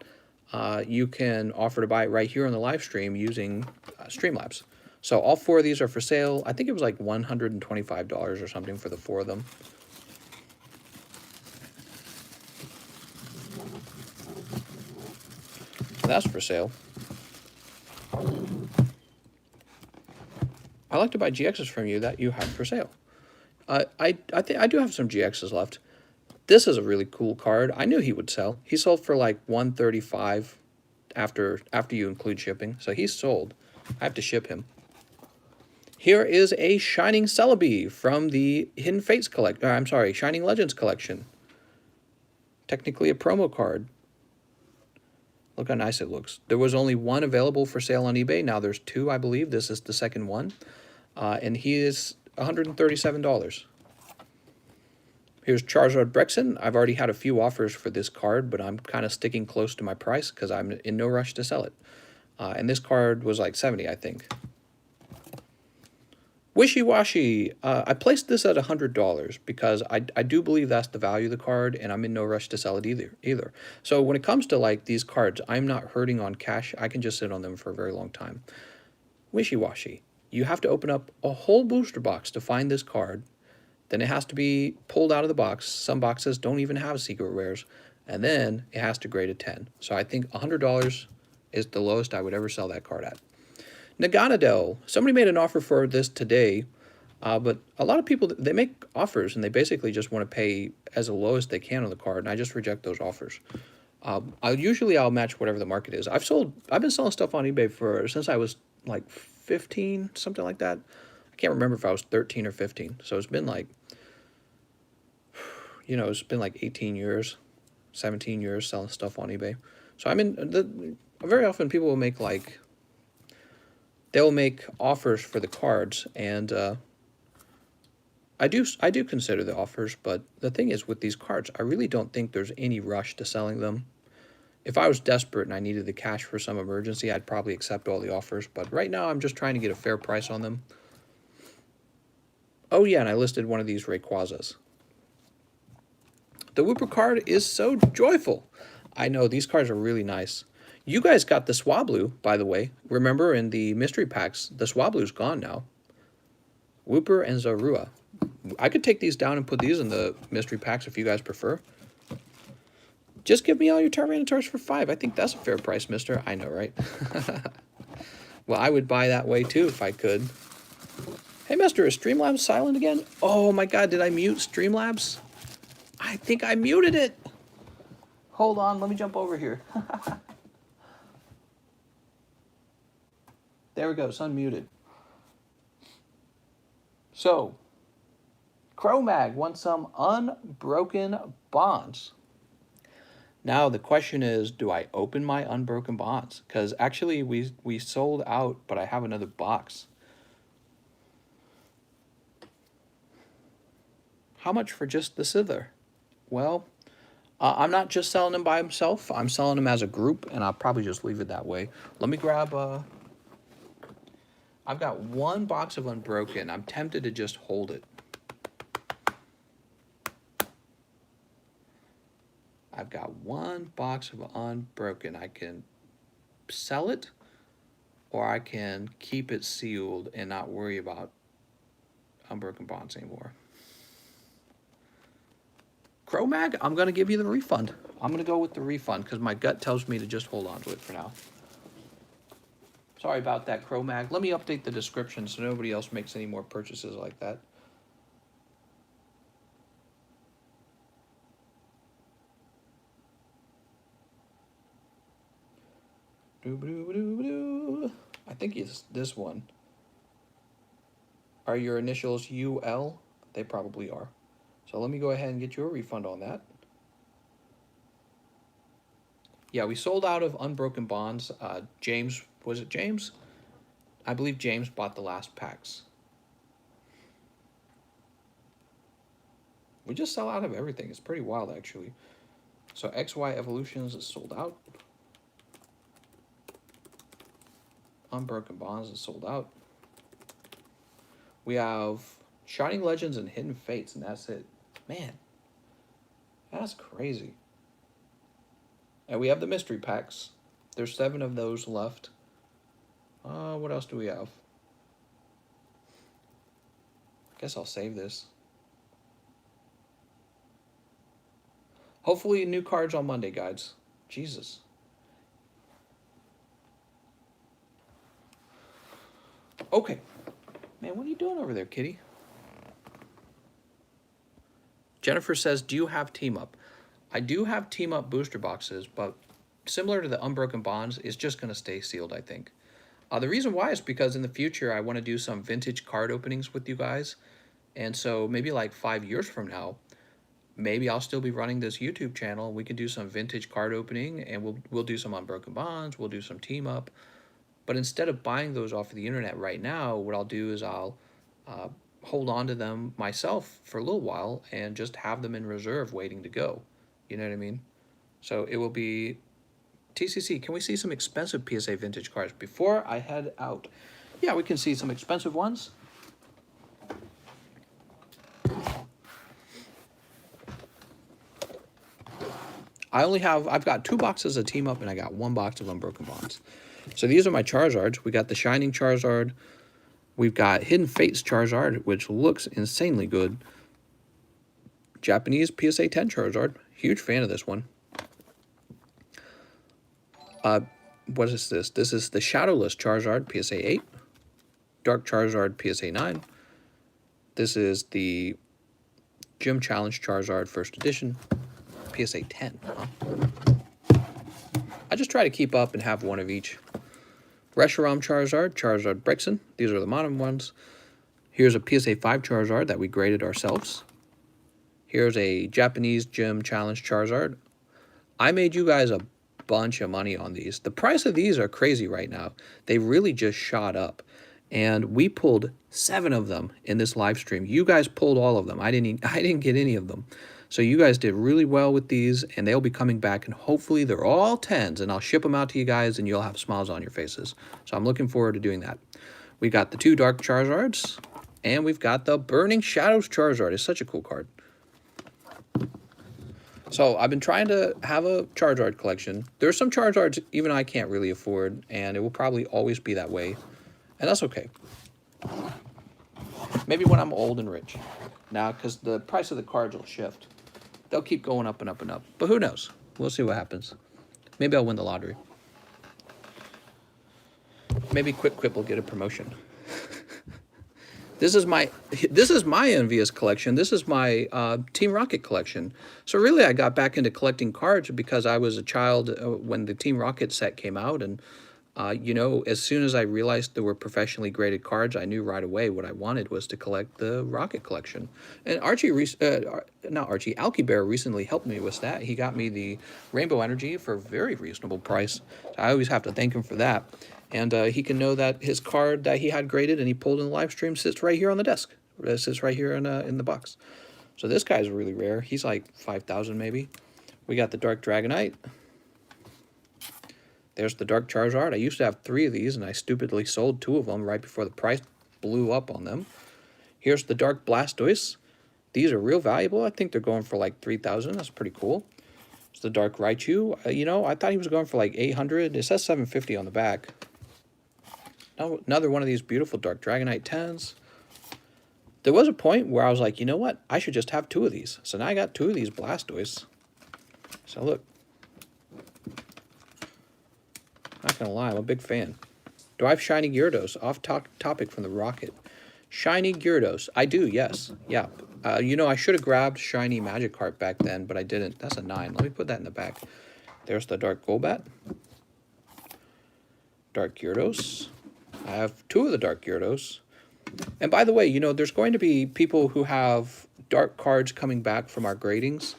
A: You can offer to buy it right here on the live stream using Streamlabs. So all 4 of these are for sale. I think it was like $125 or something for the 4 of them. That's for sale. I like to buy GXs from you that you have for sale. I think I do have some GXs left. This is a really cool card. I knew he would sell. He sold for like $135 after you include shipping. So he's sold. I have to ship him. Here is a Shining Celebi from the Hidden Fates collection. I'm sorry, Shining Legends collection. Technically a promo card. Look how nice it looks. There was only 1 available for sale on eBay. Now there's 2, I believe. This is the second one. And he is $137. Here's Charizard Brexen. I've already had a few offers for this card, but I'm kind of sticking close to my price because I'm in no rush to sell it. And this card was like $70, I think. Wishy Washy. I placed this at $100 because I do believe that's the value of the card, and I'm in no rush to sell it either. So when it comes to like these cards, I'm not hurting on cash. I can just sit on them for a very long time. Wishy Washy. You have to open up a whole booster box to find this card. Then it has to be pulled out of the box. Some boxes don't even have secret rares. And then it has to grade a 10. So I think $100 is the lowest I would ever sell that card at. Naganadel. Somebody made an offer for this today. But a lot of people, they make offers and they basically just want to pay as low as they can on the card. And I just reject those offers. I'll match whatever the market is. I've been selling stuff on eBay since I was like 15, something like that. I can't remember if I was 13 or 15. So it's been like, it's been like 18 years, 17 years selling stuff on eBay. So very often people will make they'll make offers for the cards, and I do consider the offers, but the thing is with these cards, I really don't think there's any rush to selling them. If I was desperate and I needed the cash for some emergency, I'd probably accept all the offers, but right now I'm just trying to get a fair price on them. Oh yeah, and I listed one of these Rayquazas. The Wooper card is so joyful. I know, these cards are really nice. You guys got the Swablu, by the way. Remember, in the mystery packs, the Swablu's gone now. Wooper and Zorua. I could take these down and put these in the mystery packs if you guys prefer. Just give me all your Tyranitar's for $5. I think that's a fair price, mister. I know, right? Well, I would buy that way, too, if I could. Hey, mister, is Streamlabs silent again? Oh, my God, did I mute Streamlabs? I think I muted it. Hold on, let me jump over here. There we go, it's unmuted. So, Cromag wants some Unbroken Bonds. Now, the question is, do I open my Unbroken Bonds? Because actually, we sold out, but I have another box. How much for just the Scyther? Well, I'm not just selling him by himself. I'm selling him as a group, and I'll probably just leave it that way. Let me grab... I've got 1 box of Unbroken. I'm tempted to just hold it. I've got 1 box of Unbroken. I can sell it, or I can keep it sealed and not worry about Unbroken Bonds anymore. Cromag, I'm going to give you the refund. I'm going to go with the refund because my gut tells me to just hold on to it for now. Sorry about that, Cromag. Let me update the description so nobody else makes any more purchases like that. I think it's this one. Are your initials UL? They probably are. So let me go ahead and get you a refund on that. Yeah, we sold out of Unbroken Bonds. James, was it James? I believe James bought the last packs. We just sell out of everything. It's pretty wild, actually. So XY Evolutions is sold out. Unbroken Bonds is sold out. We have Shining Legends and Hidden Fates, and that's it. Man, that's crazy. And we have the mystery packs. There's 7 of those left. What else do we have? Guess I'll save this. Hopefully new cards on Monday, guys. Jesus. Okay. Man, what are you doing over there, kitty? Jennifer says, do you have Team Up? I do have Team Up booster boxes, but similar to the Unbroken Bonds, it's just going to stay sealed, I think. The reason why is because in the future, I want to do some vintage card openings with you guys. And so maybe like 5 years from now, maybe I'll still be running this YouTube channel. We can do some vintage card opening, and we'll do some Unbroken Bonds. We'll do some Team Up. But instead of buying those off of the internet right now, what I'll do is I'll hold on to them myself for a little while and just have them in reserve waiting to go. You know what I mean? So it will be... TCC, can we see some expensive PSA vintage cards before I head out? Yeah, we can see some expensive ones. I've got 2 boxes of Team Up and I got 1 box of Unbroken Bonds. So these are my Charizards. We got the Shining Charizard. We've got Hidden Fates Charizard, which looks insanely good. Japanese PSA 10 Charizard. Huge fan of this one. What is this? This is the Shadowless Charizard, PSA 8. Dark Charizard, PSA 9. This is the Gym Challenge Charizard First Edition, PSA 10. Huh? I just try to keep up and have one of each. Reshiram Charizard, Charizard Brexen. These are the modern ones. Here's a PSA 5 Charizard that we graded ourselves. Here's a Japanese Gym Challenge Charizard. I made you guys a bunch of money on these. The price of these are crazy right now. They really just shot up. And we pulled 7 of them in this live stream. You guys pulled all of them. I didn't get any of them. So you guys did really well with these, and they'll be coming back, and hopefully they're all 10s, and I'll ship them out to you guys, and you'll have smiles on your faces. So I'm looking forward to doing that. We got the 2 Dark Charizards, and we've got the Burning Shadows Charizard. It's such a cool card. So I've been trying to have a Charizard collection. There's some Charizards even I can't really afford, and it will probably always be that way. And that's okay. Maybe when I'm old and rich. Now, because the price of the cards will shift. They'll keep going up and up and up. But who knows? We'll see what happens. Maybe I'll win the lottery. Maybe Quick Quip will get a promotion. This is my envious collection. This is my Team Rocket collection. So really, I got back into collecting cards because I was a child when the Team Rocket set came out, and you know, as soon as I realized there were professionally graded cards, I knew right away what I wanted was to collect the Rocket collection. And Alky Bear recently helped me with that. He got me the Rainbow Energy for a very reasonable price. I always have to thank him for that. And he can know that his card that he had graded and he pulled in the live stream sits right here on the desk. It sits right here in the box. So this guy's really rare. He's like 5,000 maybe. We got the Dark Dragonite. There's the Dark Charizard. I used to have 3 of these, and I stupidly sold 2 of them right before the price blew up on them. Here's the Dark Blastoise. These are real valuable. I think they're going for like 3,000. That's pretty cool. It's the Dark Raichu. You know, I thought he was going for like 800. It says 750 on the back. Now, another one of these beautiful Dark Dragonite 10s. There was a point where I was like, you know what? I should just have 2 of these. So now I got 2 of these Blastoise. So look. Not gonna lie, I'm a big fan. Do I have Shiny Gyarados? Off topic from the Rocket. Shiny Gyarados. I do, yes. Yeah. You know, I should have grabbed Shiny Magikarp back then, but I didn't. That's a 9. Let me put that in the back. There's the Dark Golbat. Dark Gyarados. I have 2 of the Dark Gyarados. And by the way, you know, there's going to be people who have dark cards coming back from our gradings.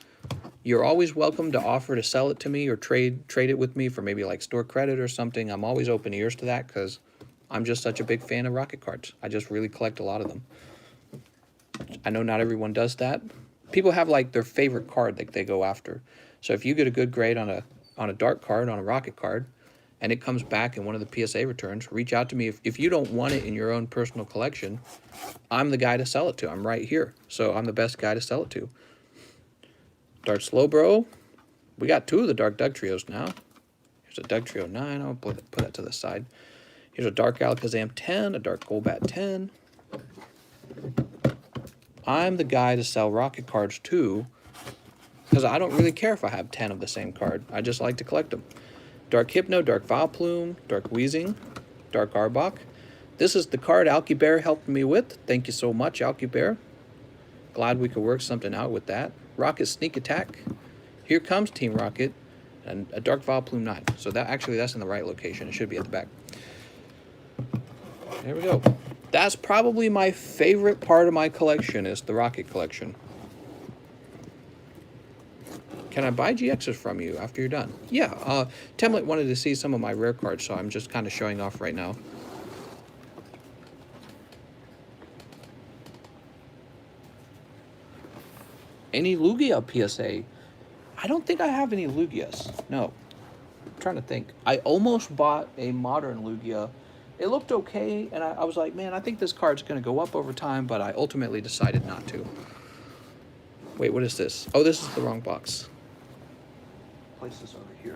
A: You're always welcome to offer to sell it to me or trade it with me for maybe like store credit or something. I'm always open ears to that because I'm just such a big fan of Rocket cards. I just really collect a lot of them. I know not everyone does that. People have like their favorite card that they go after. So if you get a good grade on a dark card, on a Rocket card, and it comes back in one of the PSA returns, reach out to me. If you don't want it in your own personal collection, I'm the guy to sell it to. I'm right here. So I'm the best guy to sell it to. Dark Slowbro. We got 2 of the Dark Doug Trios now. Here's a Doug Trio 9. I'll put that to the side. Here's a Dark Alakazam 10, a Dark Golbat 10. I'm the guy to sell Rocket cards to, because I don't really care if I have 10 of the same card. I just like to collect them. Dark Hypno, Dark Vileplume, Dark Weezing, Dark Arbok. This is the card Alkybear helped me with. Thank you so much, Alkybear. Glad we could work something out with that. Rocket Sneak Attack. Here comes Team Rocket. And a Dark Vileplume 9. So that's in the right location. It should be at the back. There we go. That's probably my favorite part of my collection, is the Rocket collection. Can I buy GXs from you after you're done? Yeah, Temlet wanted to see some of my rare cards, so I'm just kind of showing off right now. Any Lugia PSA? I don't think I have any Lugias. No. I'm trying to think. I almost bought a modern Lugia. It looked okay, and I was like, man, I think this card's going to go up over time, but I ultimately decided not to. Wait, what is this? Oh, this is the wrong box. Place this over here.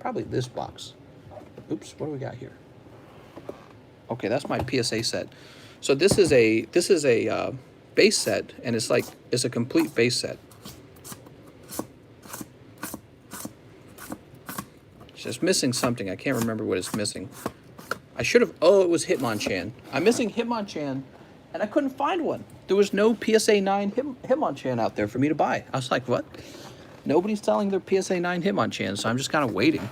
A: Probably this box. Oops, what do we got here? Okay, that's my PSA set. So this is a base set, and it's a complete base set. It's just missing something. I can't remember what it's missing. I should have. Oh, it was Hitmonchan. I'm missing Hitmonchan, and I couldn't find one. There was no PSA 9 Hitmonchan out there for me to buy. I was like, what? Nobody's selling their PSA 9 Hitmonchan, so I'm just kind of waiting.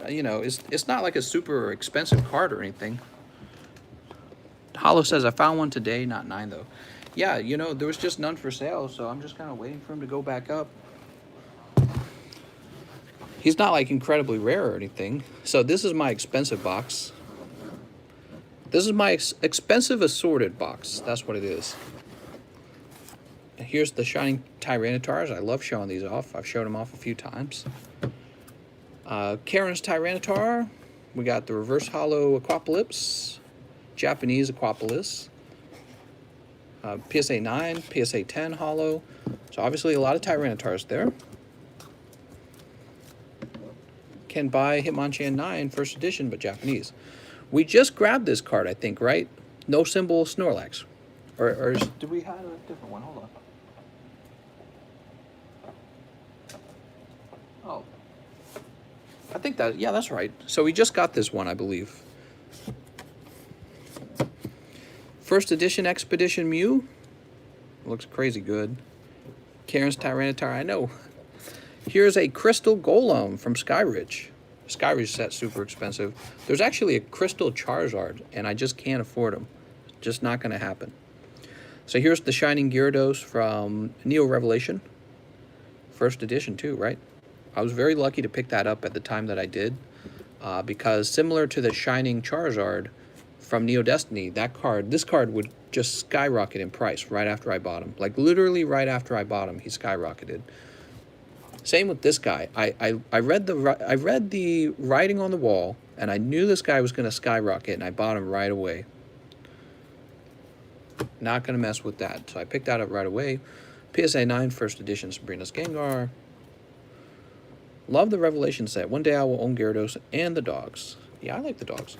A: You know, it's not like a super expensive card or anything. Hollow says, I found one today, not 9 though. Yeah, you know, there was just none for sale, so I'm just kind of waiting for him to go back up. He's not like incredibly rare or anything. So this is my expensive box. This is my expensive assorted box. That's what it is. Here's the Shining Tyrannitars. I love showing these off. I've showed them off a few times. Karen's Tyranitar. We got the Reverse Hollow Aquapolypse. Japanese Aquapolis. PSA 9, PSA 10 Hollow. So obviously a lot of Tyrannitars there. Can buy Hitmonchan 9 first edition, but Japanese. We just grabbed this card, I think, right? No Symbol Snorlax. Or did we have a different one? Hold on. Oh. I think that, yeah, that's right. So we just got this one, I believe. First edition Expedition Mew. Looks crazy good. Karen's Tyranitar, I know. Here's a Crystal Golem from Skyridge. Skyridge set's super expensive. There's actually a Crystal Charizard, and I just can't afford them. Just not going to happen. So here's the Shining Gyarados from Neo Revelation. First edition too, right? I was very lucky to pick that up at the time that I did, because similar to the Shining Charizard from Neo Destiny, this card would just skyrocket in price right after I bought him. Like literally right after I bought him, he skyrocketed. Same with this guy. I read the writing on the wall, and I knew this guy was going to skyrocket, and I bought him right away. Not going to mess with that. So I picked that up right away. PSA 9 first edition Sabrina's Gengar. Love the Revelation set. One day I will own Gyarados and the dogs. Yeah, I like the dogs.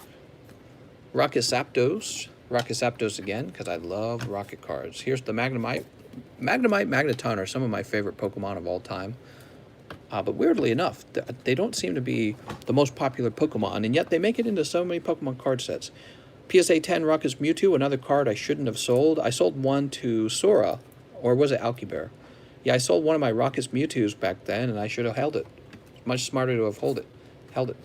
A: Rocket Zapdos. Rocket Zapdos again, because I love Rocket cards. Here's the Magnemite. Magneton are some of my favorite Pokemon of all time. But weirdly enough, they don't seem to be the most popular Pokemon, and yet they make it into so many Pokemon card sets. PSA 10 Rocket's Mewtwo, another card I shouldn't have sold. I sold one to Sora, or was it Alkybear? Yeah, I sold one of my Rocket's Mewtwo's back then, and I should have held it. Much smarter to have held it.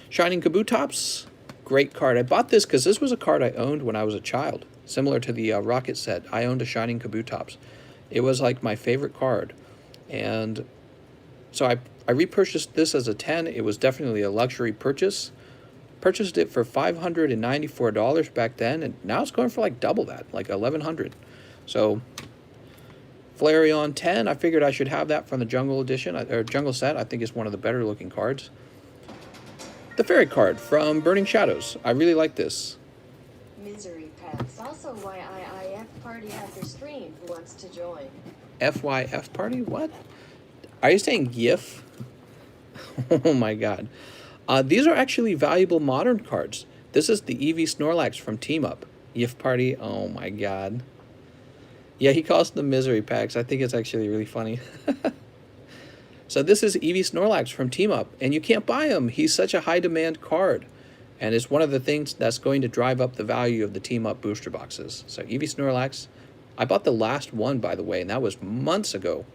A: Shining Kabutops, great card. I bought this because this was a card I owned when I was a child. Similar to the Rocket set, I owned a Shining Kabutops. It was like my favorite card, and so I repurchased this as a 10. It was definitely a luxury purchase. Purchased it for $594 back then, and now it's going for like double that, like $1,100. So Flareon 10, I figured I should have that from the Jungle Edition, or Jungle Set. I think it's one of the better looking cards. The Fairy card from Burning Shadows. I really like this.
B: Misery Pets. Also YIIF party after stream. Who wants to join?
A: FYF party? What? Are you saying GIF? Oh my god. These are actually valuable modern cards. This is the Eevee Snorlax from Team Up. GIF party? Oh my god. Yeah, he calls them misery packs. I think it's actually really funny. So this is Eevee Snorlax from Team Up, and you can't buy him. He's such a high demand card. And it's one of the things that's going to drive up the value of the Team Up booster boxes. So Eevee Snorlax. I bought the last one, by the way, and that was months ago.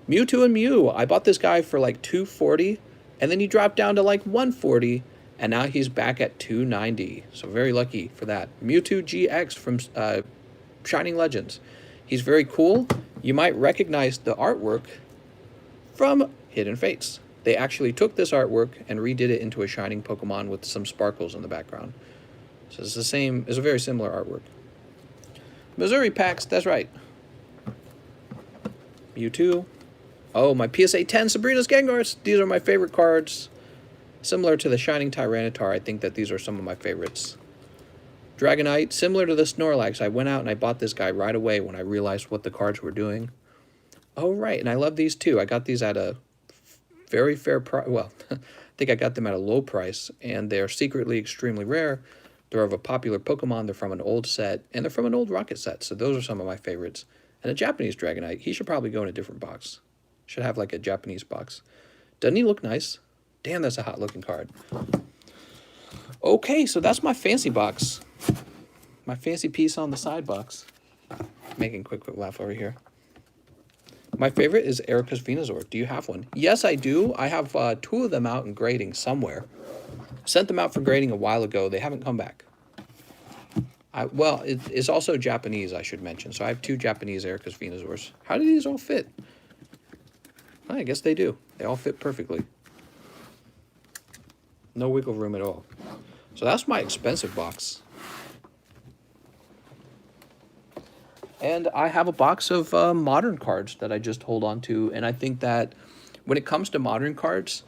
A: Mewtwo and Mew. I bought this guy for like $240, and then he dropped down to like $140, and now he's back at $290. So very lucky for that. Mewtwo GX from Shining Legends. He's very cool. You might recognize the artwork from Hidden Fates. They actually took this artwork and redid it into a shining Pokemon with some sparkles in the background. So it's the same, it's a very similar artwork. Missouri packs, that's right. Mewtwo. Oh, my PSA 10 Sabrina's Gengars. These are my favorite cards. Similar to the Shining Tyranitar, I think that these are some of my favorites. Dragonite, similar to the Snorlax. I went out and I bought this guy right away when I realized what the cards were doing. Oh, right, and I love these too. I got these at a very fair price. Well, I think I got them at a low price, and they're secretly extremely rare. They're of a popular Pokemon. They're from an old set, and they're from an old Rocket set. So those are some of my favorites. And a Japanese Dragonite. He should probably go in a different box. Should have like a Japanese box. Doesn't he look nice? Damn, that's a hot looking card. Okay, so that's my fancy box. My fancy piece on the side box. Making a quick laugh over here. My favorite is Erica's Venusaur. Do you have one? Yes, I do. I have 2 of them out in grading somewhere. Sent them out for grading a while ago. They haven't come back. Well, it's also Japanese, I should mention. So I have 2 Japanese Erica's Venusaurs. How do these all fit? I guess they do. They all fit perfectly. No wiggle room at all. So that's my expensive box. And I have a box of modern cards that I just hold on to. And I think that when it comes to modern cards,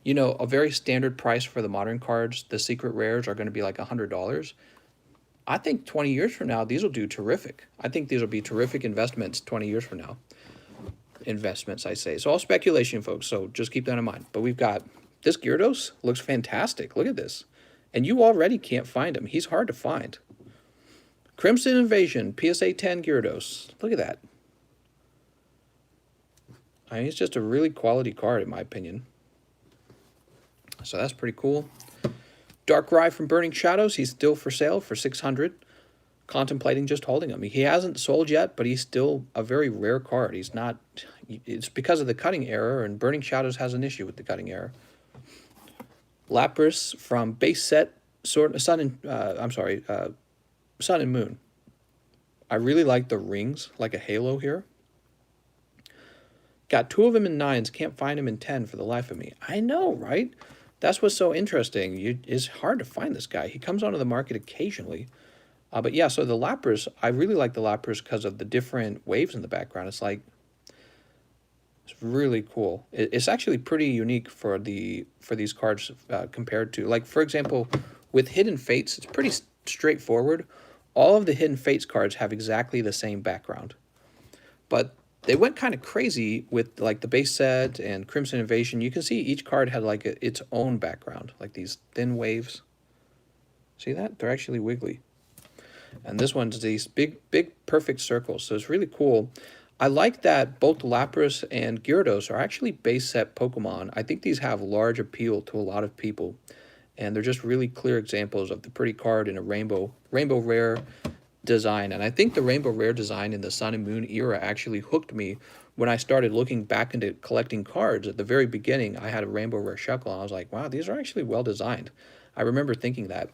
A: you know, a very standard price for the modern cards, the secret rares are going to be like $100. I think 20 years from now, these will do terrific. I think these will be terrific investments 20 years from now. Investments, I say. It's all speculation, folks, so just keep that in mind. But we've got this Gyarados. Looks fantastic. Look at this. And you already can't find him. He's hard to find. Crimson Invasion, PSA 10 Gyarados. Look at that. I mean, it's just a really quality card, in my opinion. So that's pretty cool. Darkrai from Burning Shadows. He's still for sale for $600. Contemplating just holding him. He hasn't sold yet, but he's still a very rare card. He's not... It's because of the cutting error, and Burning Shadows has an issue with the cutting error. Lapras from Base Set Sun and Moon. I really like the rings, like a halo here. Got 2 of them in 9s, can't find him in 10 for the life of me. I know, right? That's what's so interesting. It's hard to find this guy. He comes onto the market occasionally. But yeah, so the Lapras, I really like the Lapras because of the different waves in the background. It's like, it's really cool. It's actually pretty unique for these cards compared to, like, for example, with Hidden Fates, it's pretty straightforward. All of the Hidden Fates cards have exactly the same background. But they went kind of crazy with like the base set and Crimson Invasion. You can see each card had like its own background, like these thin waves. See that? They're actually wiggly. And this one's these big, perfect circles. So it's really cool. I like that both Lapras and Gyarados are actually base set Pokemon. I think these have large appeal to a lot of people. And they're just really clear examples of the pretty card in a rainbow rare design. And I think the rainbow rare design in the Sun and Moon era actually hooked me when I started looking back into collecting cards. At the very beginning, I had a rainbow rare Shuckle, and I was like, wow, these are actually well designed. I remember thinking that.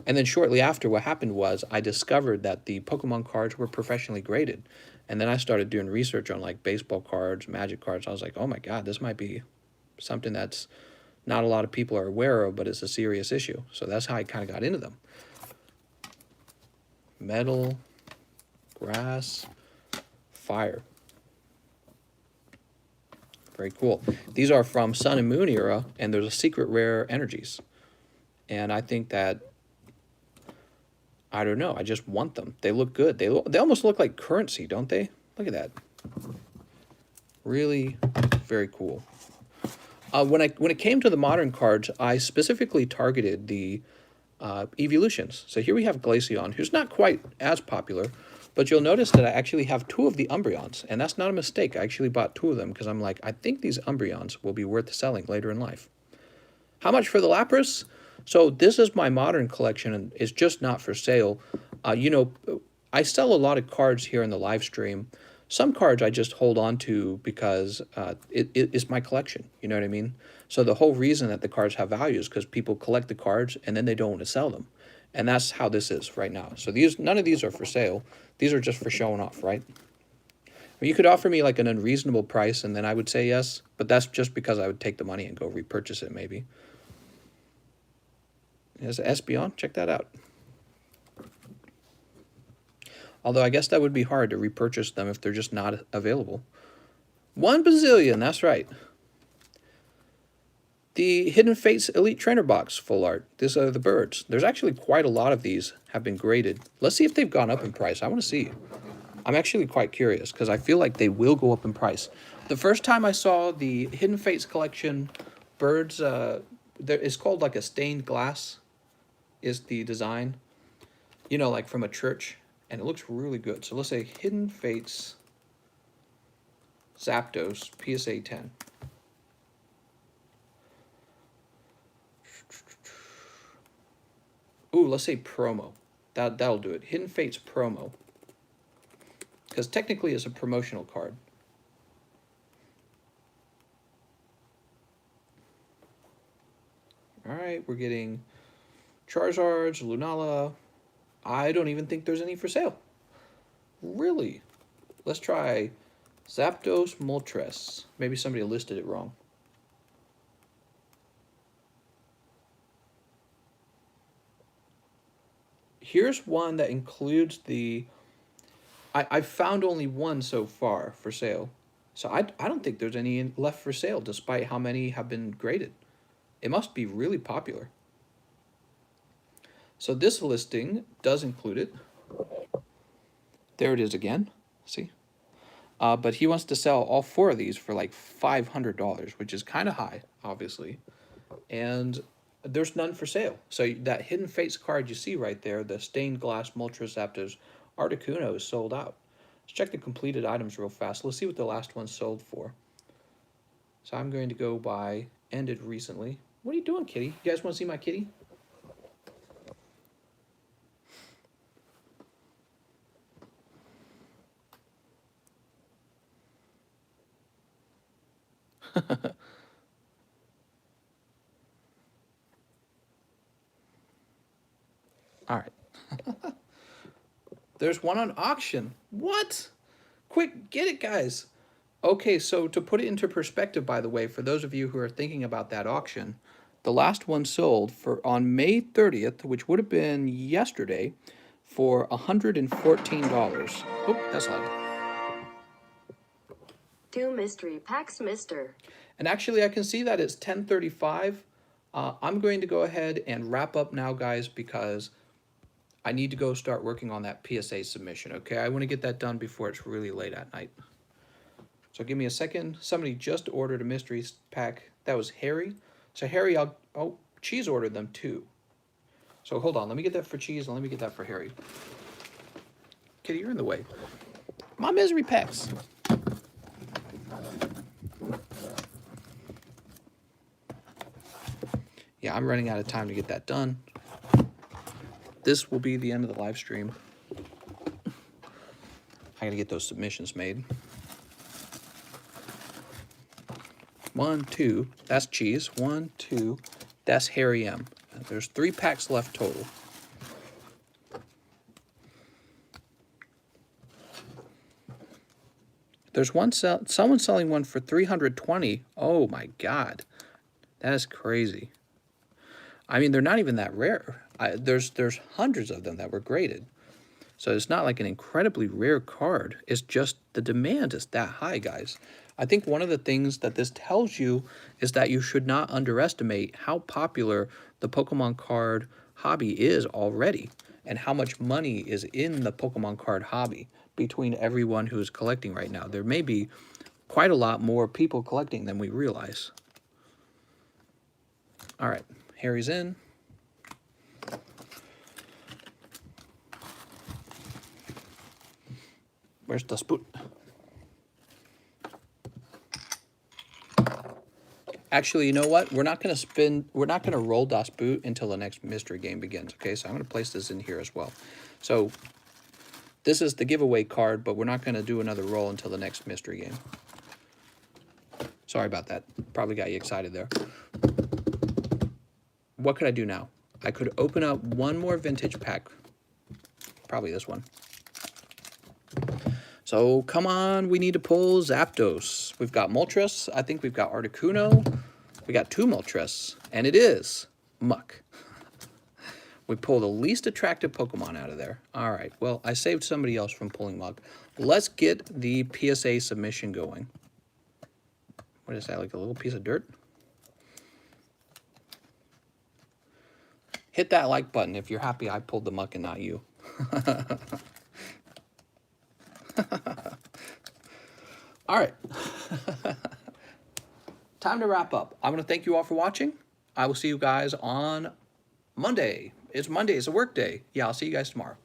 A: And then shortly after, what happened was I discovered that the Pokemon cards were professionally graded. And then I started doing research on like baseball cards, Magic cards. I was like, oh my God, this might be something that's not a lot of people are aware of, but it's a serious issue. So that's how I kind of got into them. Metal, grass, fire. Very cool. These are from Sun and Moon era, and there's a secret rare energies. And I think that, I don't know, I just want them. They look good. They almost look like currency, don't they? Look at that. Really very cool. When it came to the modern cards, I specifically targeted the evolutions. So here we have Glaceon, who's not quite as popular, but you'll notice that I actually have 2 of the Umbreons, and that's not a mistake. I actually bought 2 of them because I'm like, I think these Umbreons will be worth selling later in life. How much for the Lapras? So this is my modern collection, and it's just not for sale. You know, I sell a lot of cards here in the live stream. Some cards I just hold on to because it is my collection. You know what I mean? So the whole reason that the cards have value is because people collect the cards and then they don't want to sell them. And that's how this is right now. So none of these are for sale. These are just for showing off, right? You could offer me like an unreasonable price and then I would say yes. But that's just because I would take the money and go repurchase it maybe. There's an Espeon. Check that out. Although I guess that would be hard to repurchase them if they're just not available. 1 bazillion, that's right. The Hidden Fates Elite Trainer Box full art. These are the birds. There's actually quite a lot of these have been graded. Let's see if they've gone up in price. I want to see. I'm actually quite curious because I feel like they will go up in price. The first time I saw the Hidden Fates collection birds, it's called like a stained glass is the design. You know, like from a church. And it looks really good. So let's say Hidden Fates Zapdos PSA 10. Ooh, let's say promo. That'll do it. Hidden Fates promo. Because technically it's a promotional card. Alright, we're getting Charizards, Lunala. I don't even think there's any for sale. Really? Let's try Zapdos Moltres. Maybe somebody listed it wrong. Here's one that includes the... I've found only one so far for sale. So I don't think there's any left for sale despite how many have been graded. It must be really popular. So this listing does include it. There it is again. See? But he wants to sell all 4 of these for like $500, which is kind of high, obviously. And there's none for sale. So that Hidden Fates card you see right there, the Stained Glass Moltres Zapdos Articuno, is sold out. Let's check the completed items real fast. Let's see what the last one sold for. So I'm going to go by ended recently. What are you doing, kitty? You guys want to see my kitty? All right. There's one on auction. What? Quick, get it, guys. Okay, so to put it into perspective, by the way, for those of you who are thinking about that auction, the last one sold for on May 30th, which would have been yesterday, for $114. Oh, that's loud.
B: 2 mystery packs, mister.
A: And actually, I can see that it's 10:35. I'm going to go ahead and wrap up now, guys, because I need to go start working on that PSA submission, okay? I want to get that done before it's really late at night. So give me a second. Somebody just ordered a mystery pack. That was Harry. So Harry, oh, Cheese ordered them too. So hold on. Let me get that for Cheese and let me get that for Harry. Kitty, you're in the way. My misery packs. Yeah, I'm running out of time to get that done. This will be the end of the live stream. I gotta get those submissions made. 1, 2, that's Cheese. 1, 2, that's Harry M. There's 3 packs left total. There's someone selling one for $320. Oh my God, that is crazy. I mean, they're not even that rare. There's hundreds of them that were graded. So it's not like an incredibly rare card. It's just the demand is that high, guys. I think one of the things that this tells you is that you should not underestimate how popular the Pokemon card hobby is already, and how much money is in the Pokemon card hobby between everyone who's collecting right now. There may be quite a lot more people collecting than we realize. All right, Harry's in. Where's the spoon? Actually, you know what? We're not going to roll Das Boot until the next mystery game begins, okay? So I'm going to place this in here as well. So this is the giveaway card, but we're not going to do another roll until the next mystery game. Sorry about that. Probably got you excited there. What could I do now? I could open up one more vintage pack. Probably this one. So come on, we need to pull Zapdos. We've got Moltres. I think we've got Articuno. We got 2 Moltres, and it is Muck. We pull the least attractive Pokemon out of there. All right, well, I saved somebody else from pulling Muck. Let's get the PSA submission going. What is that, like a little piece of dirt? Hit that like button if you're happy I pulled the Muck and not you. All right. Time to wrap up. I'm going to thank you all for watching. I will see you guys on Monday. It's Monday. It's a work day. Yeah, I'll see you guys tomorrow.